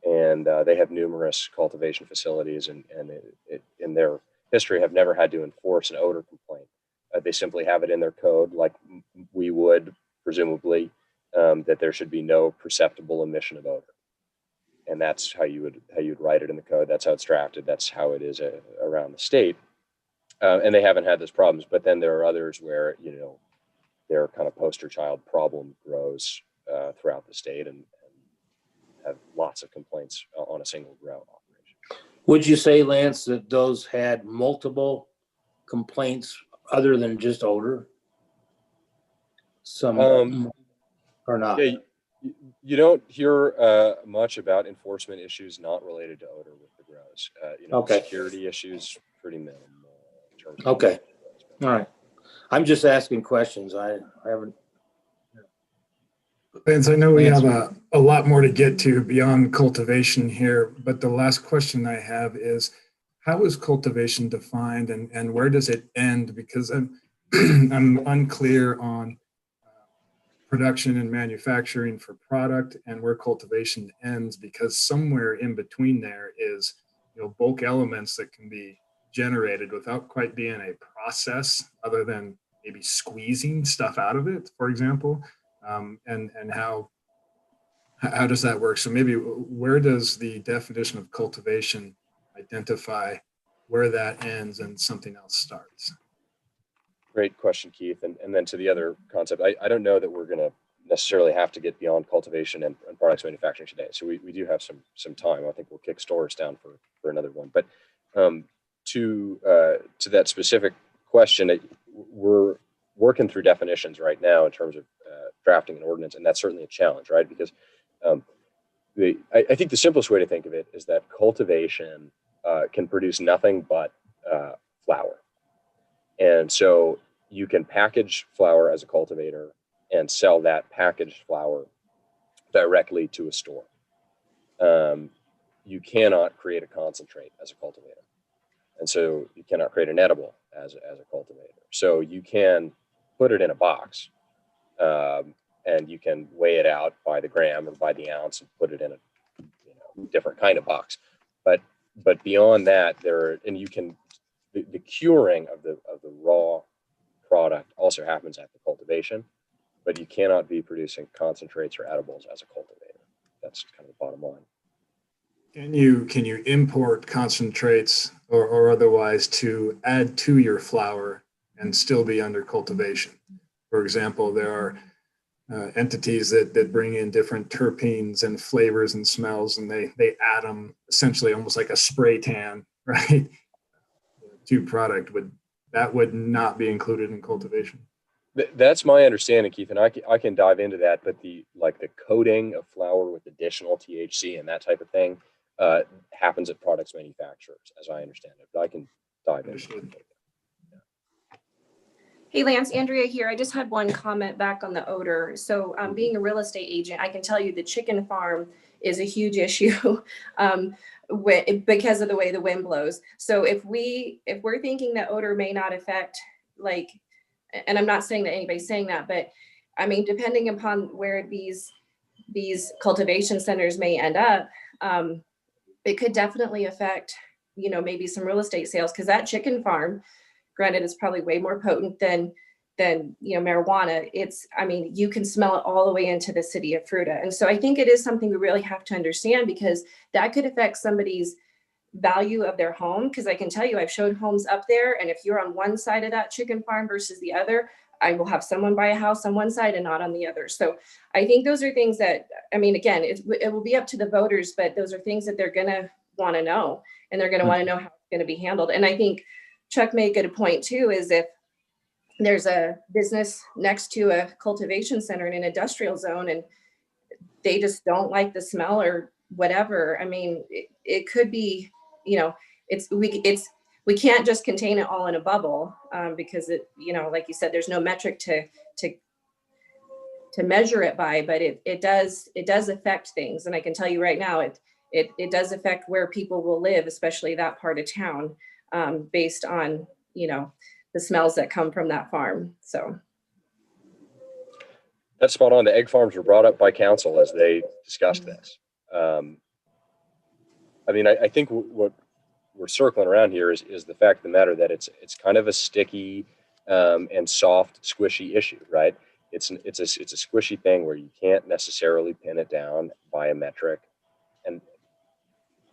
And they have numerous cultivation facilities, and in their history have never had to enforce an odor complaint. They simply have it in their code, like we would presumably, that there should be no perceptible emission of odor. And that's how you'd write it in the code. That's how it's drafted. That's how it is around the state. And they haven't had those problems. But then there are others where their kind of poster child problem grows throughout the state and have lots of complaints on a single grow operation. Would you say, Lance, that those had multiple complaints other than just odor? Some or not? Yeah, you don't hear much about enforcement issues not related to odor with the grows. Okay. Security issues pretty minimal in terms of Okay. All right. I'm just asking questions. I haven't. Vince, I know we have a lot more to get to beyond cultivation here, but the last question I have is, how is cultivation defined and where does it end? Because I'm unclear on production and manufacturing for product and where cultivation ends, because somewhere in between there is bulk elements that can be generated without quite being a process other than maybe squeezing stuff out of it, for example. And how does that work? So maybe where does the definition of cultivation identify where that ends and something else starts? Great question, Keith. And then to the other concept, I don't know that we're going to necessarily have to get beyond cultivation and products manufacturing today. So we do have some time. I think we'll kick stores down for another one. But to that specific question, we're working through definitions right now in terms of drafting an ordinance, and that's certainly a challenge, right? Because I think the simplest way to think of it is that cultivation can produce nothing but flower. And so you can package flower as a cultivator and sell that packaged flower directly to a store. You cannot create a concentrate as a cultivator. And so you cannot create an edible as a cultivator. So you can put it in a box and you can weigh it out by the gram or by the ounce and put it in a different kind of box. But beyond that, the curing of the raw product also happens at the cultivation, but you cannot be producing concentrates or edibles as a cultivator. That's kind of the bottom line. Can you import concentrates or otherwise to add to your flower and still be under cultivation? For example, there are entities that bring in different terpenes and flavors and smells, and they add them essentially almost like a spray tan, right? To product. That would not be included in cultivation. That's my understanding, Keith, and I can dive into that. But the coating of flour with additional THC and that type of thing happens at products manufacturers, as I understand it. But I can dive into it. Hey, Lance, Andrea here. I just had one comment back on the odor. So being a real estate agent, I can tell you the chicken farm is a huge issue because of the way the wind blows. So if we're thinking that odor may not affect, and I'm not saying that anybody's saying that, but I mean, depending upon where these cultivation centers may end up, it could definitely affect, maybe some real estate sales, because that chicken farm, granted, it's probably way more potent than marijuana. You can smell it all the way into the city of Fruita. And so I think it is something we really have to understand, because that could affect somebody's value of their home. Because I can tell you, I've showed homes up there, and if you're on one side of that chicken farm versus the other, I will have someone buy a house on one side and not on the other. So I think those are things that, again, it will be up to the voters, but those are things that they're going to want to know, and they're going to want to know how it's going to be handled. And I think Chuck made a good point too, is if there's a business next to a cultivation center in an industrial zone and they just don't like the smell or whatever, it could be, we can't just contain it all in a bubble, because it, like you said, there's no metric to measure it by, but it does affect things. And I can tell you right now, it does affect where people will live, especially that part of town. based on, the smells that come from that farm. So. That's spot on. The egg farms were brought up by council as they discussed this. I think what we're circling around here is the fact of the matter that it's kind of a sticky and soft, squishy issue, right? It's a squishy thing where you can't necessarily pin it down by a metric, and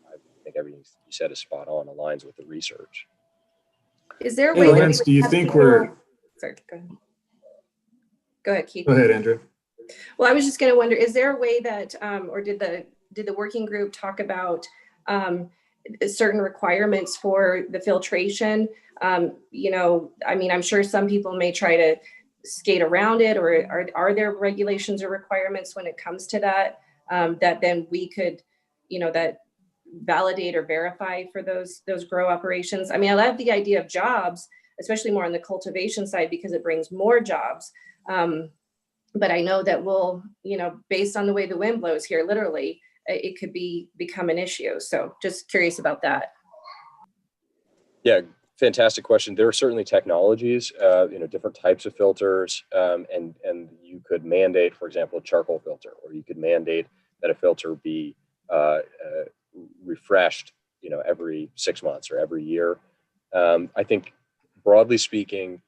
I think everything you said is spot on, aligns with the research. Is there a Hey, way that Lance, we do you have think people- we're? Sorry, go ahead. Go ahead, Keith. Go ahead, Andrew. Well, I was just going to wonder, is there a way that, or did the working group talk about certain requirements for the filtration? I'm sure some people may try to skate around it, or are there regulations or requirements when it comes to that, that then we could, that validate or verify for those grow operations? I love the idea of jobs, especially more on the cultivation side, because it brings more jobs. But I know that we'll, based on the way the wind blows here, literally, it could become an issue. So just curious about that. Yeah, fantastic question. There are certainly technologies, different types of filters, and you could mandate, for example, a charcoal filter, or you could mandate that a filter be refreshed, every 6 months or every year. I think, broadly speaking,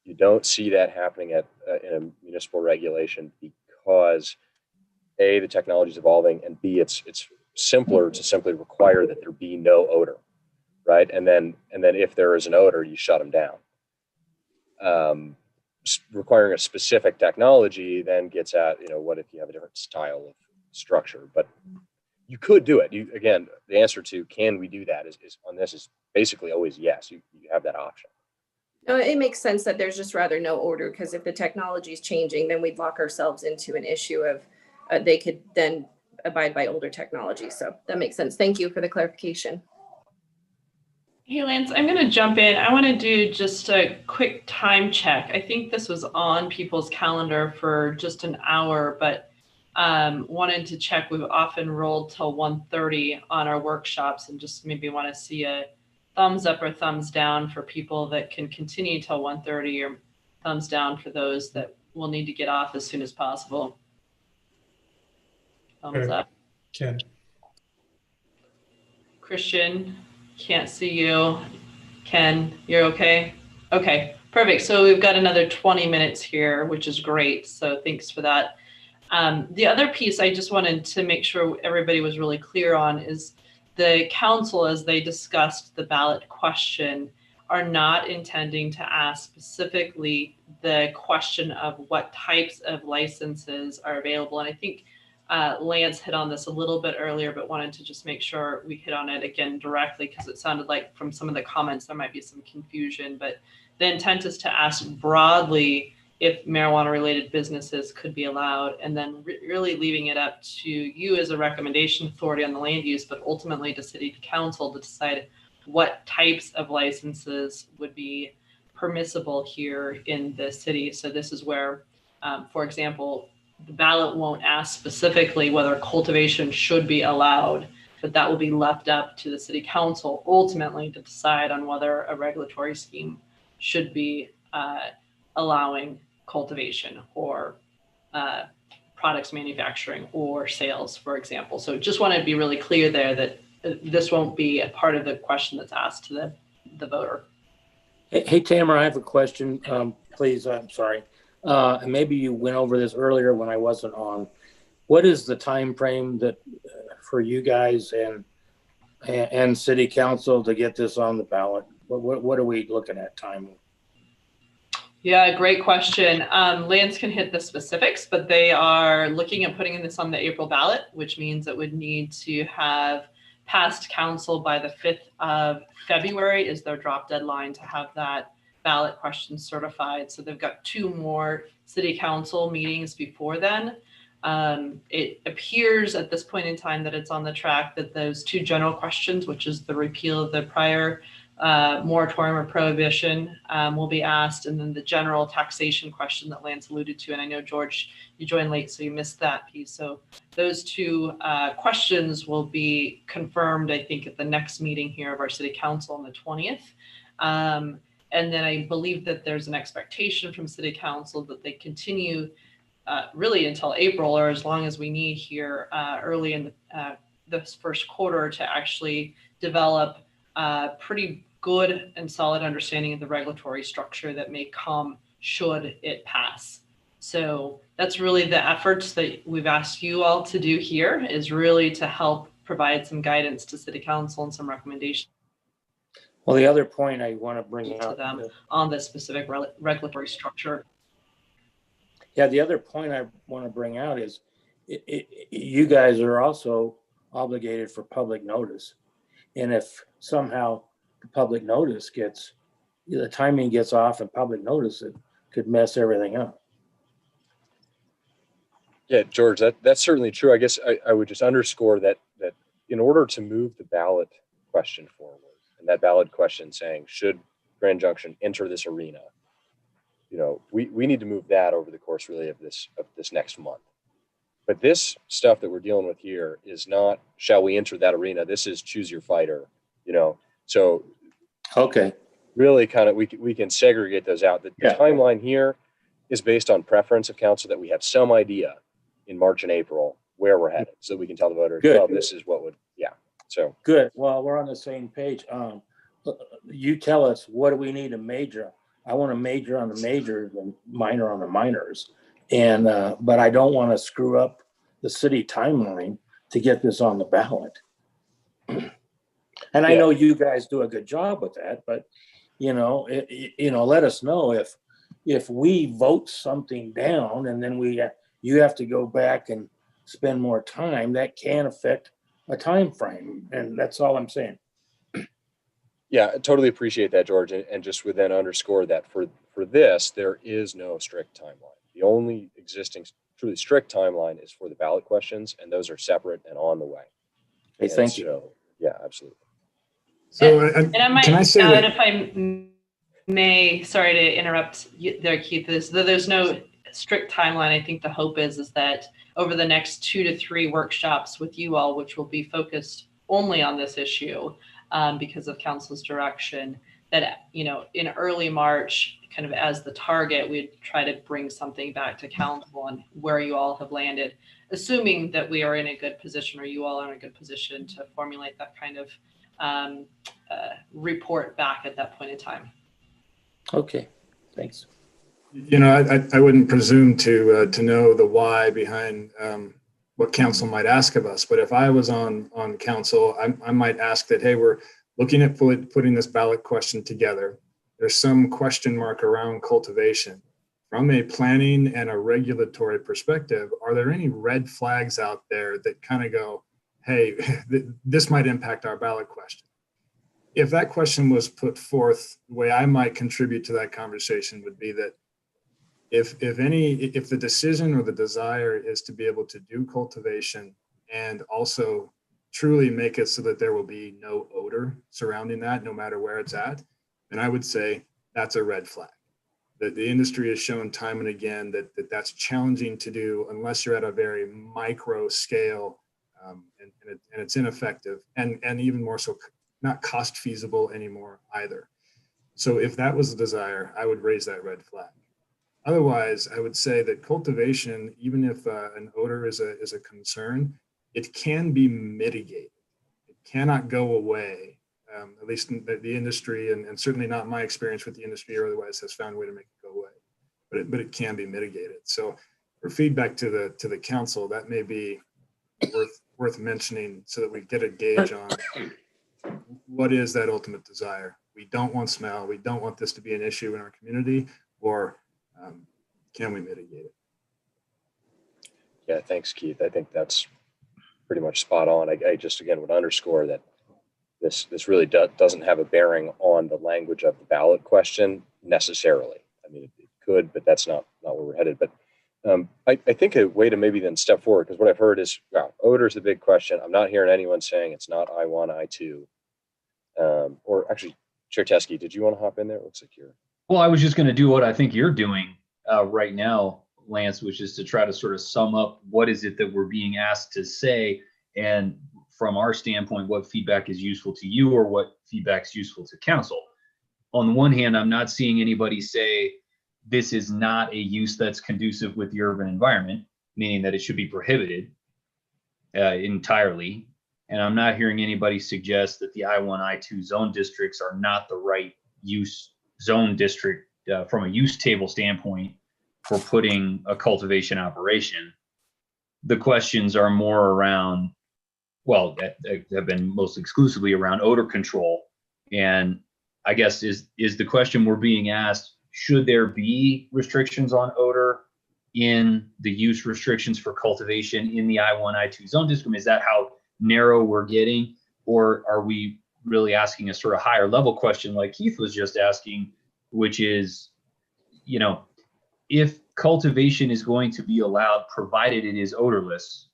you don't see that happening in a municipal regulation because A, the technology is evolving, and B, it's simpler to simply require that there be no odor, right? And then if there is an odor, you shut them down. Requiring a specific technology then gets at, what if you have a different style of structure? But you could do it. Again, the answer to can we do that is on this is basically always yes. You have that option. No, it makes sense that there's just rather no order, because if the technology is changing, then we'd lock ourselves into an issue of they could then abide by older technology. So that makes sense. Thank you for the clarification. Hey, Lance, I'm going to jump in. I want to do just a quick time check. I think this was on people's calendar for just an hour, but wanted to check. We've often rolled till 1:30 on our workshops, and just maybe want to see a thumbs up or thumbs down for people that can continue till 1:30, or thumbs down for those that will need to get off as soon as possible. Thumbs up. Ken. Christian, can't see you. Ken, you're okay? Okay, perfect. So we've got another 20 minutes here, which is great. So thanks for that. The other piece I just wanted to make sure everybody was really clear on is the council, as they discussed the ballot question, are not intending to ask specifically the question of what types of licenses are available. And I think Lance hit on this a little bit earlier, but wanted to just make sure we hit on it again directly, because it sounded like from some of the comments there might be some confusion. But the intent is to ask broadly if marijuana related businesses could be allowed, and then really leaving it up to you as a recommendation authority on the land use, but ultimately to city council to decide what types of licenses would be permissible here in the city. So this is where, for example, the ballot won't ask specifically whether cultivation should be allowed, but that will be left up to the city council ultimately to decide on whether a regulatory scheme should be allowing cultivation or products manufacturing or sales, for example. So just wanted to be really clear there that this won't be a part of the question that's asked to the voter. Hey, Tamara, I have a question, please. I'm sorry. And maybe you went over this earlier when I wasn't on. What is the time frame that for you guys and city council to get this on the ballot? What are we looking at time? Yeah, great question. Lance can hit the specifics, but they are looking at putting this on the April ballot, which means it would need to have passed council by the 5th of February is their drop deadline to have that ballot question certified. So they've got 2 more city council meetings before then. It appears at this point in time that it's on the track that those 2 general questions, which is the repeal of the prior moratorium or prohibition will be asked, and then the general taxation question that Lance alluded to. And I know, George, you joined late, so you missed that piece. So those two questions will be confirmed, I think, at the next meeting here of our city council on the 20th. And then I believe that there's an expectation from city council that they continue really until April, or as long as we need here early in this first quarter, to actually develop pretty good and solid understanding of the regulatory structure that may come should it pass. So that's really the efforts that we've asked you all to do here, is really to help provide some guidance to city council and some recommendations Well, the other point I want to bring to out, them on the specific regulatory structure. yeah, the other point I want to bring out is you guys are also obligated for public notice. And if somehow the public notice gets, the timing gets off and public notice, it could mess everything up. Yeah, George, that's certainly true. I guess I would just underscore that in order to move the ballot question forward, and that ballot question saying, should Grand Junction enter this arena? We need to move that over the course really of this next month. But this stuff that we're dealing with here is not, shall we enter that arena? This is choose your fighter, So Okay. really kind of, we can segregate those out. The timeline here is based on preference of council, that we have some idea in March and April where we're headed, so we can tell the voters, Good. well, this is what would, so. Good. Well, we're on the same page. You tell us, what do we need to major? I want to major on the majors and minor on the minors. And, but I don't want to screw up the city timeline to get this on the ballot. And I know you guys do a good job with that, but let us know if we vote something down and then you have to go back and spend more time, that can affect a time frame. And that's all I'm saying. Yeah, I totally appreciate that, George. And just would then underscore that for this, there is no strict timeline. The only existing truly strict timeline is for the ballot questions, and those are separate and on the way. Hey, thank you. Yeah, absolutely. So And I might can I say add, that? if I may, sorry to interrupt you there, Keith, there's no strict timeline. I think the hope is that over the next 2 to 3 workshops with you all, which will be focused only on this issue because of council's direction, that, in early March, kind of as the target, we'd try to bring something back to council on where you all have landed, assuming that we are in a good position, or you all are in a good position to formulate that kind of report back at that point in time. Okay, thanks. I wouldn't presume to know the why behind what council might ask of us, but if I was on council, I might ask that, hey, we're looking at putting this ballot question together. There's some question mark around cultivation. From a planning and a regulatory perspective, are there any red flags out there that kind of go, hey, this might impact our ballot question? If that question was put forth, the way I might contribute to that conversation would be that if the decision or the desire is to be able to do cultivation and also truly make it so that there will be no odor surrounding that, no matter where it's at, then I would say that's a red flag. That the industry has shown time and again that that's challenging to do unless you're at a very micro scale, and it's ineffective, and even more so not cost feasible anymore either. So if that was the desire, I would raise that red flag. Otherwise, I would say that cultivation, even if an odor is a concern, it can be mitigated. It cannot go away. At least in the industry, and certainly not my experience with the industry or otherwise, has found a way to make it go away. But it can be mitigated. So for feedback to the council, that may be worth mentioning so that we get a gauge on what is that ultimate desire. We don't want smell. We don't want this to be an issue in our community, or can we mitigate it? Yeah, thanks, Keith. I think that's pretty much spot on. I just, again, would underscore that this really doesn't have a bearing on the language of the ballot question necessarily. I mean, it could, but that's not where we're headed. But I think a way to maybe then step forward, because what I've heard is, wow, odor is the big question. I'm not hearing anyone saying it's not I1, I2. Or actually, Chair Teskey, did you want to hop in there? It looks like you're. Well, I was just going to do what I think you're doing right now, Lance, which is to try to sort of sum up what is it that we're being asked to say, and from our standpoint, what feedback is useful to you or what feedback is useful to council. On the one hand, I'm not seeing anybody say this is not a use that's conducive with the urban environment, meaning that it should be prohibited entirely. And I'm not hearing anybody suggest that the I-1, I-2 zone districts are not the right use zone district from a use table standpoint for putting a cultivation operation. The questions are more around, well, that have been most exclusively around odor control. And I guess is the question we're being asked, should there be restrictions on odor in the use restrictions for cultivation in the I-1, I-2 zone district? Is that how narrow we're getting? Or are we really asking a sort of higher level question like Keith was just asking, which is, you know, if cultivation is going to be allowed, provided it is odorless,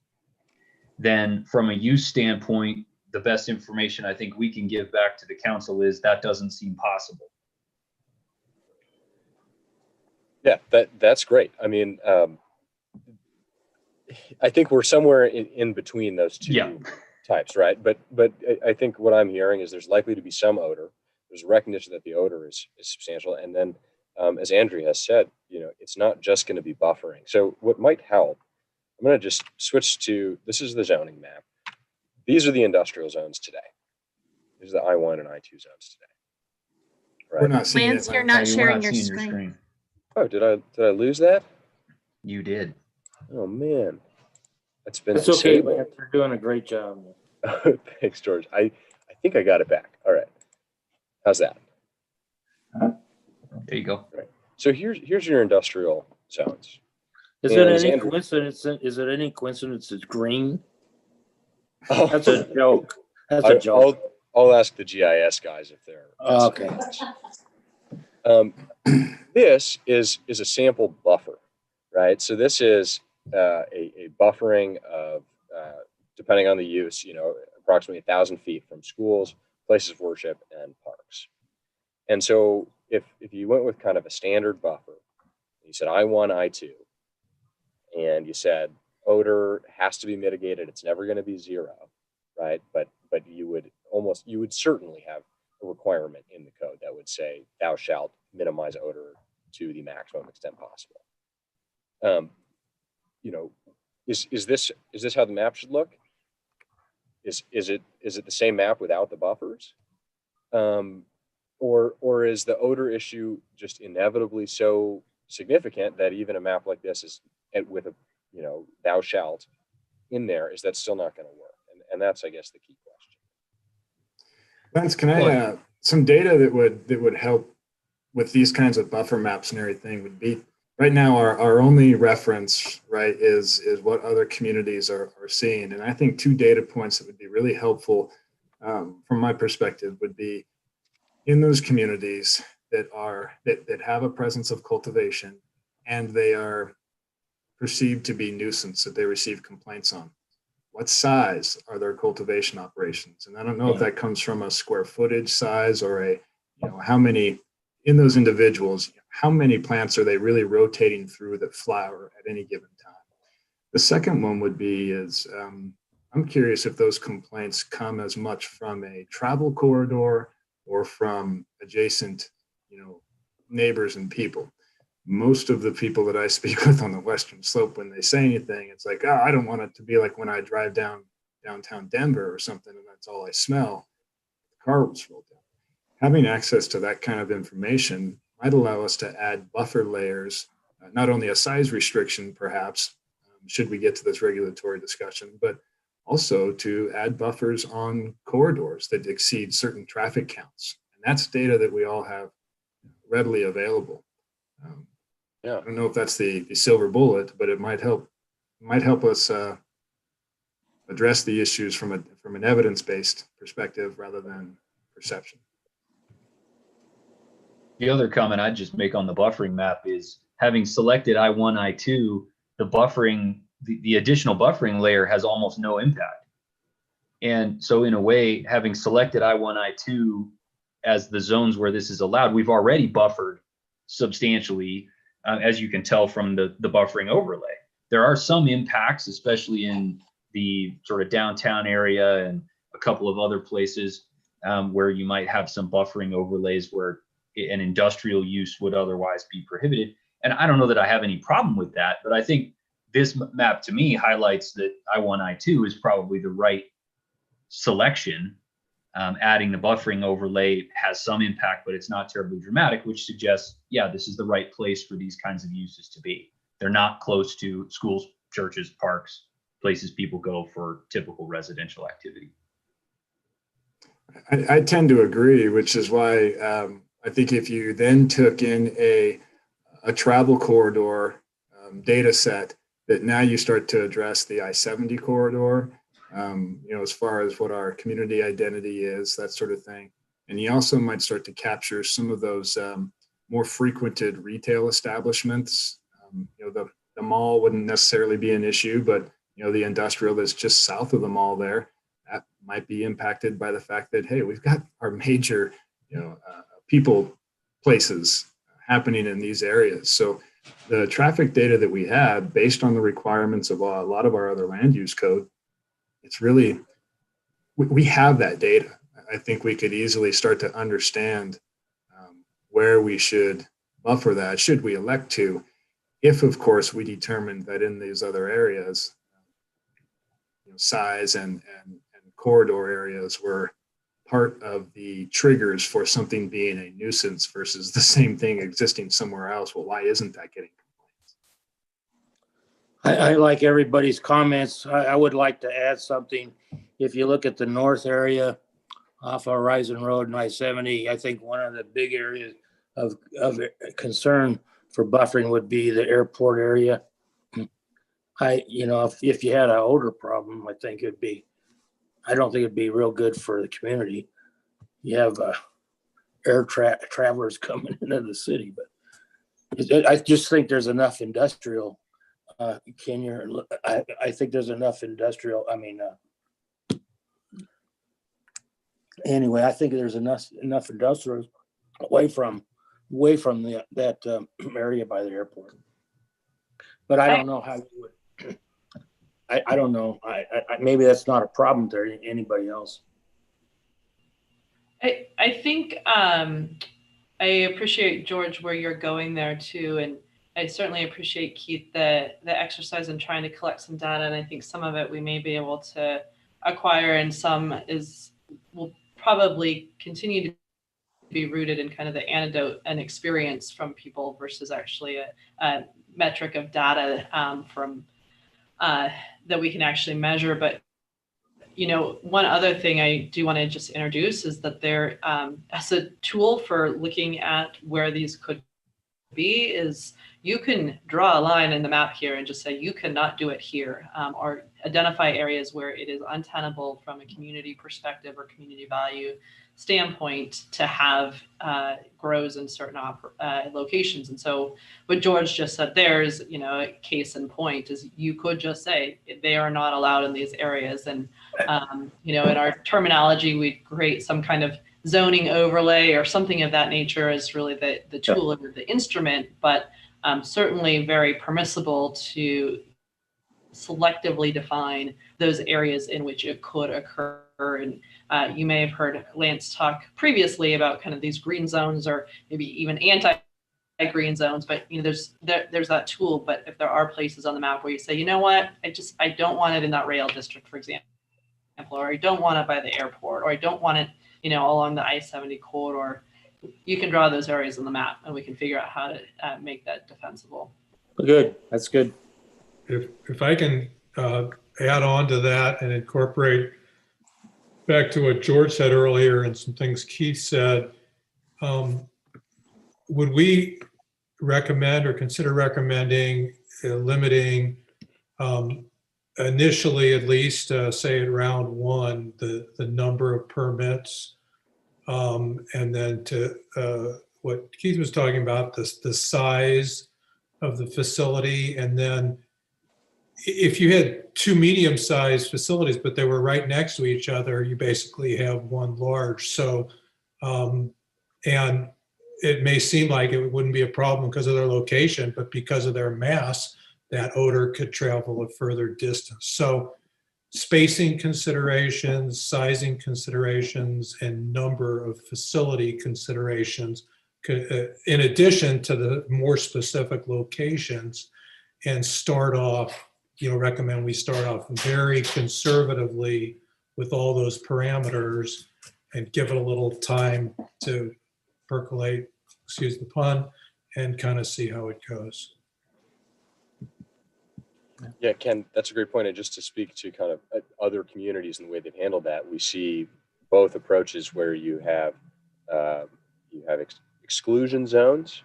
then from a use standpoint, the best information I think we can give back to the council is that doesn't seem possible. Yeah, that's great. I mean, I think we're somewhere in between those two types, right? But I think what I'm hearing is there's likely to be some odor. There's recognition that the odor is substantial, and then as Andrea has said, you know, it's not just going to be buffering. So what might help, I'm going to just switch to, this is the zoning map. These are the industrial zones today. These are the I-1 and I-2 zones today. Right? We're not seeing Lance, it. you're Lance. not sharing your screen. Oh, did I lose that? You did. Oh man, that's been That's okay, disabled. Lance. You're doing a great job. Thanks, George. I think I got it back. All right. How's that? There you go. Right. So here's your industrial zones. Is And it any Andrew- coincidence? Is it any coincidence it's green? Oh, That's a joke. That's a joke. I'll ask the GIS guys if they're Okay. This is a sample buffer, right? So this is a buffering of, depending on the use, you know, approximately 1,000 feet from schools, places of worship, and parks. And so if you went with kind of a standard buffer, you said I-1, I-2, and you said odor has to be mitigated, it's never going to be zero, right? But you would certainly have a requirement in the code that would say thou shalt minimize odor to the maximum extent possible. You know, is this how the map should look? Is it the same map without the buffers? Or is the odor issue just inevitably so significant that even a map like this is with a, you know, thou shalt in there, is that still not going to work? And that's, I guess, the key question. Lance, can I some data that would help with these kinds of buffer maps and everything would be, right now our only reference, right, is what other communities are seeing. And I think 2 data points that would be really helpful from my perspective would be in those communities that have a presence of cultivation and they are perceived to be nuisance that they receive complaints on. What size are their cultivation operations? And I don't know if that comes from a square footage size or a, you know, how many in those individuals, how many plants are they really rotating through that flower at any given time? The second one would be is, I'm curious if those complaints come as much from a travel corridor or from adjacent, you know, neighbors and people. Most of the people that I speak with on the Western Slope, when they say anything, it's like, oh, I don't want it to be like when I drive downtown Denver or something, and that's all I smell. The car was rolled down. Having access to that kind of information might allow us to add buffer layers, not only a size restriction, perhaps, should we get to this regulatory discussion, but also to add buffers on corridors that exceed certain traffic counts. And that's data that we all have readily available. I don't know if that's the silver bullet, but it might help us address the issues from an evidence-based perspective rather than perception. The other comment I'd just make on the buffering map is having selected I-1, I-2, the buffering, the additional buffering layer has almost no impact. And so in a way, having selected I-1, I-2 as the zones where this is allowed, we've already buffered substantially, as you can tell from the buffering overlay. There are some impacts, especially in the sort of downtown area and a couple of other places where you might have some buffering overlays where an industrial use would otherwise be prohibited. And I don't know that I have any problem with that, but I think this map to me highlights that I1, I2 is probably the right selection. Adding the buffering overlay has some impact, but it's not terribly dramatic, which suggests, yeah, this is the right place for these kinds of uses to be. They're not close to schools, churches, parks, places people go for typical residential activity. I tend to agree, which is why I think if you then took in a travel corridor data set, that now you start to address the I-70 corridor, as far as what our community identity is, that sort of thing. And you also might start to capture some of those more frequented retail establishments. The mall wouldn't necessarily be an issue, but the industrial that's just south of the mall there, that might be impacted by the fact that, hey, we've got our major, people places happening in these areas. So the traffic data that we have, based on the requirements of a lot of our other land use code, it's really, we have that data. I think we could easily start to understand where we should buffer that, should we elect to, if of course we determine that in these other areas, size and corridor areas were part of the triggers for something being a nuisance versus the same thing existing somewhere else. Well, why isn't that getting complaints? I like everybody's comments. I would like to add something. If you look at the north area off of Horizon Road and I-70, I think one of the big areas of concern for buffering would be the airport area. If you had an odor problem, I don't think it'd be real good for the community. You have air travelers coming into the city, but I just think there's enough industrial. I think there's enough industrial. Anyway, I think there's enough industrial away from that area by the airport. But I don't know how you would. I don't know. Maybe that's not a problem to anybody else. I think I appreciate, George, where you're going there too, and I certainly appreciate, Keith, the exercise in trying to collect some data, and I think some of it we may be able to acquire, and some will probably continue to be rooted in kind of the anecdote and experience from people versus actually a metric of data from that we can actually measure. But one other thing I do want to just introduce is that there, as a tool for looking at where these could be, is you can draw a line in the map here and just say you cannot do it here, or identify areas where it is untenable from a community perspective or community value standpoint to have grows in certain locations. And so what George just said there is, a case in point is you could just say they are not allowed in these areas. And, in our terminology, we'd create some kind of zoning overlay or something of that nature is really the tool or the instrument, but certainly very permissible to selectively define those areas in which it could occur. And you may have heard Lance talk previously about kind of these green zones or maybe even anti-green zones, but there's that tool. But if there are places on the map where you say, you know what, I don't want it in that rail district, for example, or I don't want it by the airport, or I don't want it, along the I-70 corridor, you can draw those areas on the map and we can figure out how to make that defensible. Good, that's good. If I can add on to that and incorporate back to what George said earlier and some things Keith said, would we recommend or consider recommending limiting initially, at least say at round one, the number of permits, and then to what Keith was talking about, the size of the facility, and then if you had two medium-sized facilities, but they were right next to each other, you basically have one large. So And it may seem like it wouldn't be a problem because of their location, but because of their mass, that odor could travel a further distance. So spacing considerations, sizing considerations, and number of facility considerations, in addition to the more specific locations, and start off, recommend we start off very conservatively with all those parameters and give it a little time to percolate, excuse the pun, and kind of see how it goes. Yeah, Ken, that's a great point. And just to speak to kind of other communities and the way they've handled that, we see both approaches where you have exclusion zones,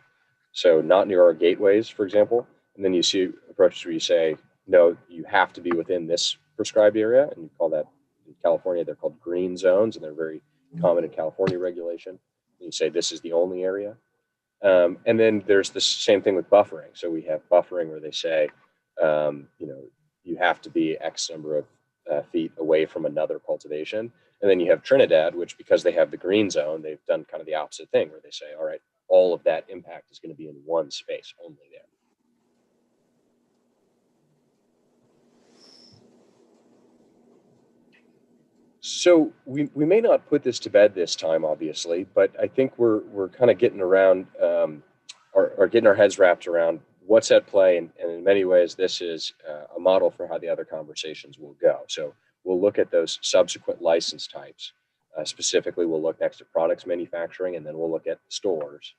so not near our gateways, for example, and then you see approaches where you say, no, you have to be within this prescribed area, and you call that in California, they're called green zones, and they're very common in California regulation. And you say this is the only area. And then there's the same thing with buffering. So we have buffering where they say, you have to be X number of feet away from another cultivation. And then you have Trinidad, which because they have the green zone, they've done kind of the opposite thing where they say, all right, all of that impact is going to be in one space only there. So we may not put this to bed this time, obviously, but I think we're kind of getting around or getting our heads wrapped around what's at play. And in many ways, this is a model for how the other conversations will go. So we'll look at those subsequent license types. Specifically, we'll look next at products manufacturing, and then we'll look at stores,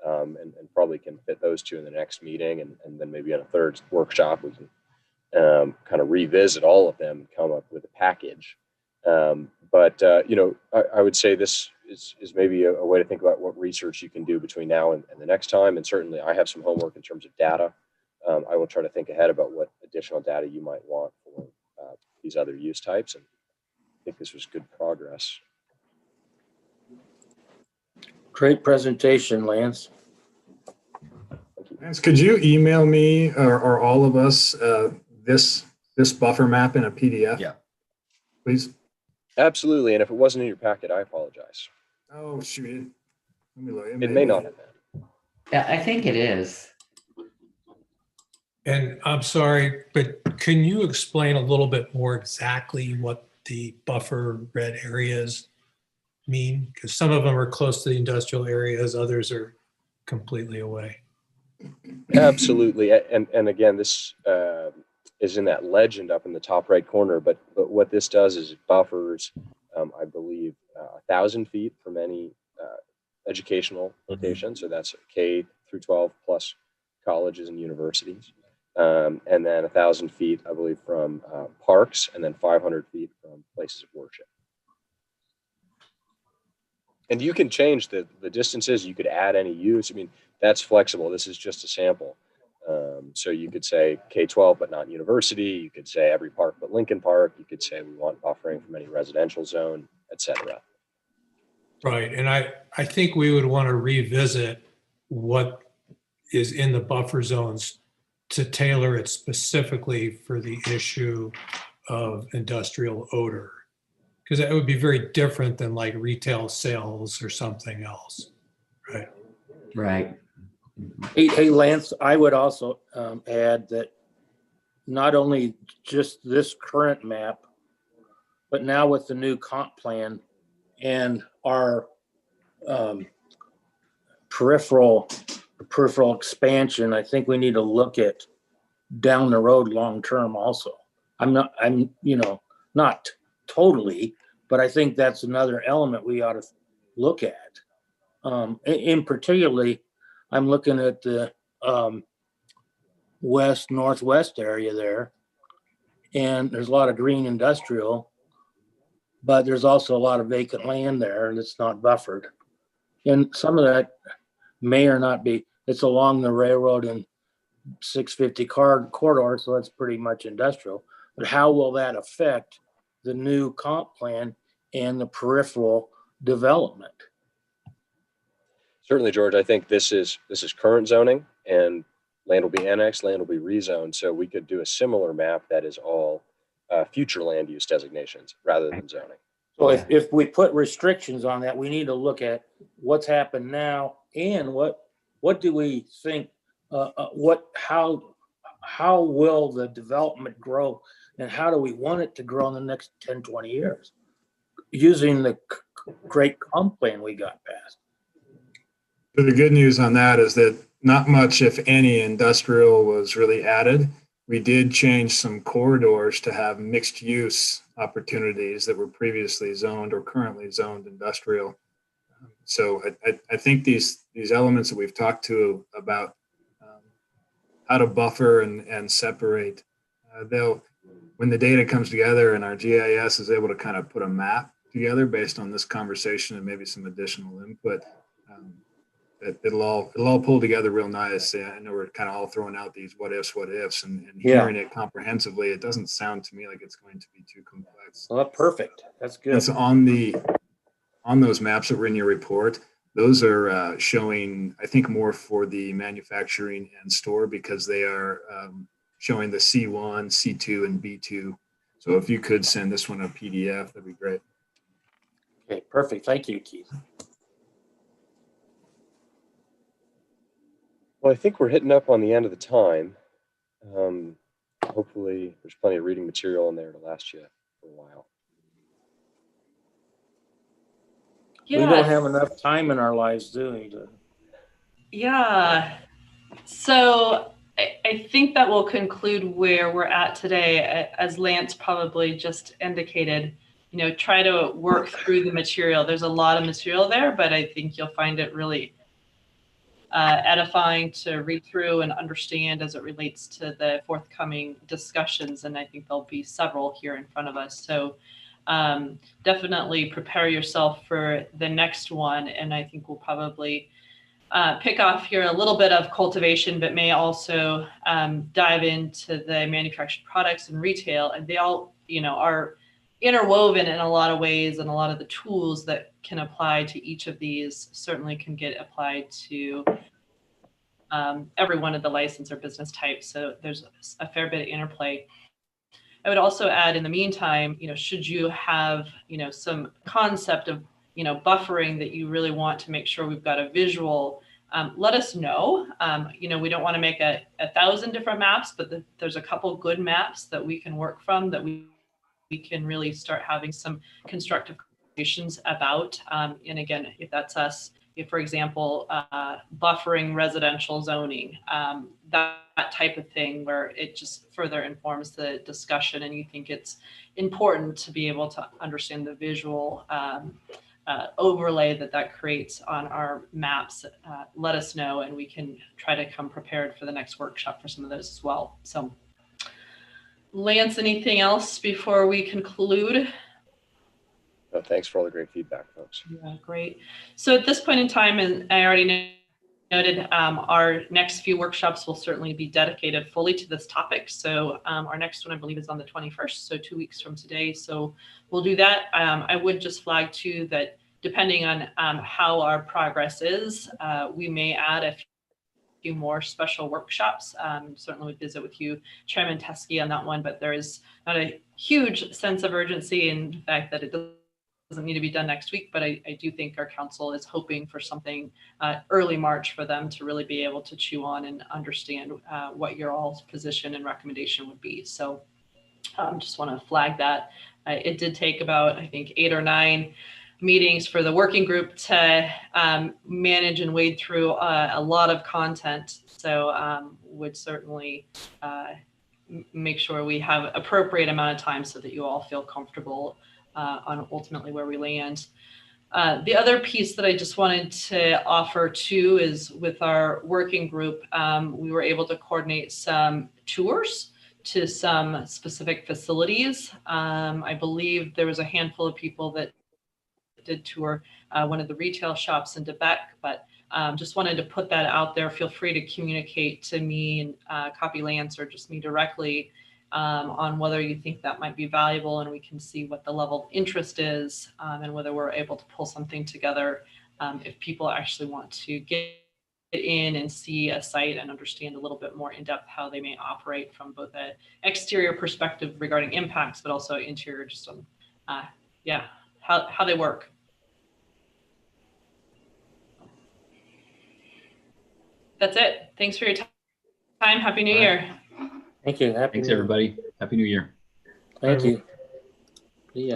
and probably can fit those two in the next meeting. And then maybe in a third workshop, we can kind of revisit all of them and come up with a package. But I would say this is maybe a way to think about what research you can do between now and the next time. And certainly I have some homework in terms of data. I will try to think ahead about what additional data you might want for these other use types. And I think this was good progress. Great presentation, Lance. Lance, could you email me or all of us this buffer map in a PDF? Yeah. Please. Absolutely. And if it wasn't in your packet, I apologize. Oh, shoot. Let me look. It may not have been. Yeah, I think it is. And I'm sorry, but can you explain a little bit more exactly what the buffer red areas mean? Because some of them are close to the industrial areas, others are completely away. Absolutely. And again, this is in that legend up in the top right corner. But what this does is it buffers, I believe, 1,000 feet from any educational location. So that's K through 12 plus colleges and universities. And then 1,000 feet, I believe, from parks, and then 500 feet from places of worship. And you can change the distances. You could add any use. I mean, that's flexible. This is just a sample. So you could say K-12, but not university. You could say every park but Lincoln Park. You could say we want buffering from any residential zone, et cetera. Right. And I think we would want to revisit what is in the buffer zones to tailor it specifically for the issue of industrial odor. Because that would be very different than like retail sales or something else. Right. Right. Hey, Lance, I would also add that not only just this current map, but now with the new comp plan and our peripheral expansion, I think we need to look at down the road long term also. I'm not totally, but I think that's another element we ought to look at. In particularly, I'm looking at the northwest area there, and there's a lot of green industrial, but there's also a lot of vacant land there that's not buffered. And some of that may or not be, it's along the railroad and 650 corridor, so that's pretty much industrial. But how will that affect the new comp plan and the peripheral development? Certainly, George, I think this is current zoning, and land will be annexed, land will be rezoned. So we could do a similar map that is all future land use designations rather than zoning. So if we put restrictions on that, we need to look at what's happened now and what do we think, how will the development grow and how do we want it to grow in the next 10, 20 years using the great comp plan we got passed. So the good news on that is that not much, if any, industrial was really added. We did change some corridors to have mixed use opportunities that were previously zoned or currently zoned industrial. So I think these elements that we've talked to about how to buffer and separate, they'll, when the data comes together and our GIS is able to kind of put a map together based on this conversation and maybe some additional input, it'll all pull together real nice. I know we're kind of all throwing out these what ifs, and hearing it comprehensively, it doesn't sound to me like it's going to be too complex. Well, perfect. That's good. And so on those maps that were in your report, those are showing, I think, more for the manufacturing and store because they are showing the C1, C2, and B2. So if you could send this one a PDF, that'd be great. Okay, perfect. Thank you, Keith. Well, I think we're hitting up on the end of the time. Hopefully there's plenty of reading material in there to last you for a while. We don't have enough time in our lives, do we? Yeah. So I think that will conclude where we're at today. As Lance probably just indicated, try to work through the material. There's a lot of material there, but I think you'll find it really edifying to read through and understand as it relates to the forthcoming discussions. And I think there'll be several here in front of us. So definitely prepare yourself for the next one. And I think we'll probably pick off here a little bit of cultivation, but may also dive into the manufactured products and retail. And they all, are interwoven in a lot of ways, and a lot of the tools that can apply to each of these certainly can get applied to every one of the license or business types. So there's a fair bit of interplay. I would also add, in the meantime, should you have, some concept of, buffering that you really want to make sure we've got a visual, let us know. We don't want to make a 1,000 different maps, but there's a couple good maps that we can work from that we can really start having some constructive conversations about. And again, if that's us, if, for example, buffering residential zoning, that type of thing, where it just further informs the discussion and you think it's important to be able to understand the visual overlay that creates on our maps, let us know, and we can try to come prepared for the next workshop for some of those as well. So Lance, anything else before we conclude? No, thanks for all the great feedback, folks. Yeah, great. So at this point in time, and I already noted, our next few workshops will certainly be dedicated fully to this topic. So our next one, I believe, is on the 21st, so 2 weeks from today. So we'll do that. I would just flag too that depending on how our progress is, we may add a few more special workshops. Certainly would visit with you, Chairman Teskey, on that one, but there is not a huge sense of urgency in the fact that it doesn't need to be done next week, but I do think our council is hoping for something early March for them to really be able to chew on and understand what your all's position and recommendation would be. So just want to flag that. It did take about, I think, 8 or 9 meetings for the working group to manage and wade through a lot of content. So would certainly make sure we have appropriate amount of time so that you all feel comfortable on ultimately where we land. The other piece that I just wanted to offer too is with our working group, we were able to coordinate some tours to some specific facilities. I believe there was a handful of people that did tour one of the retail shops in Quebec, but just wanted to put that out there. Feel free to communicate to me and copy Lance or just me directly on whether you think that might be valuable, and we can see what the level of interest is and whether we're able to pull something together if people actually want to get in and see a site and understand a little bit more in depth how they may operate from both an exterior perspective regarding impacts, but also interior, just on how they work. That's it. Thanks for your time. Happy New All right. Year. Thank you. Thanks, everybody. Happy New Year. Thank you.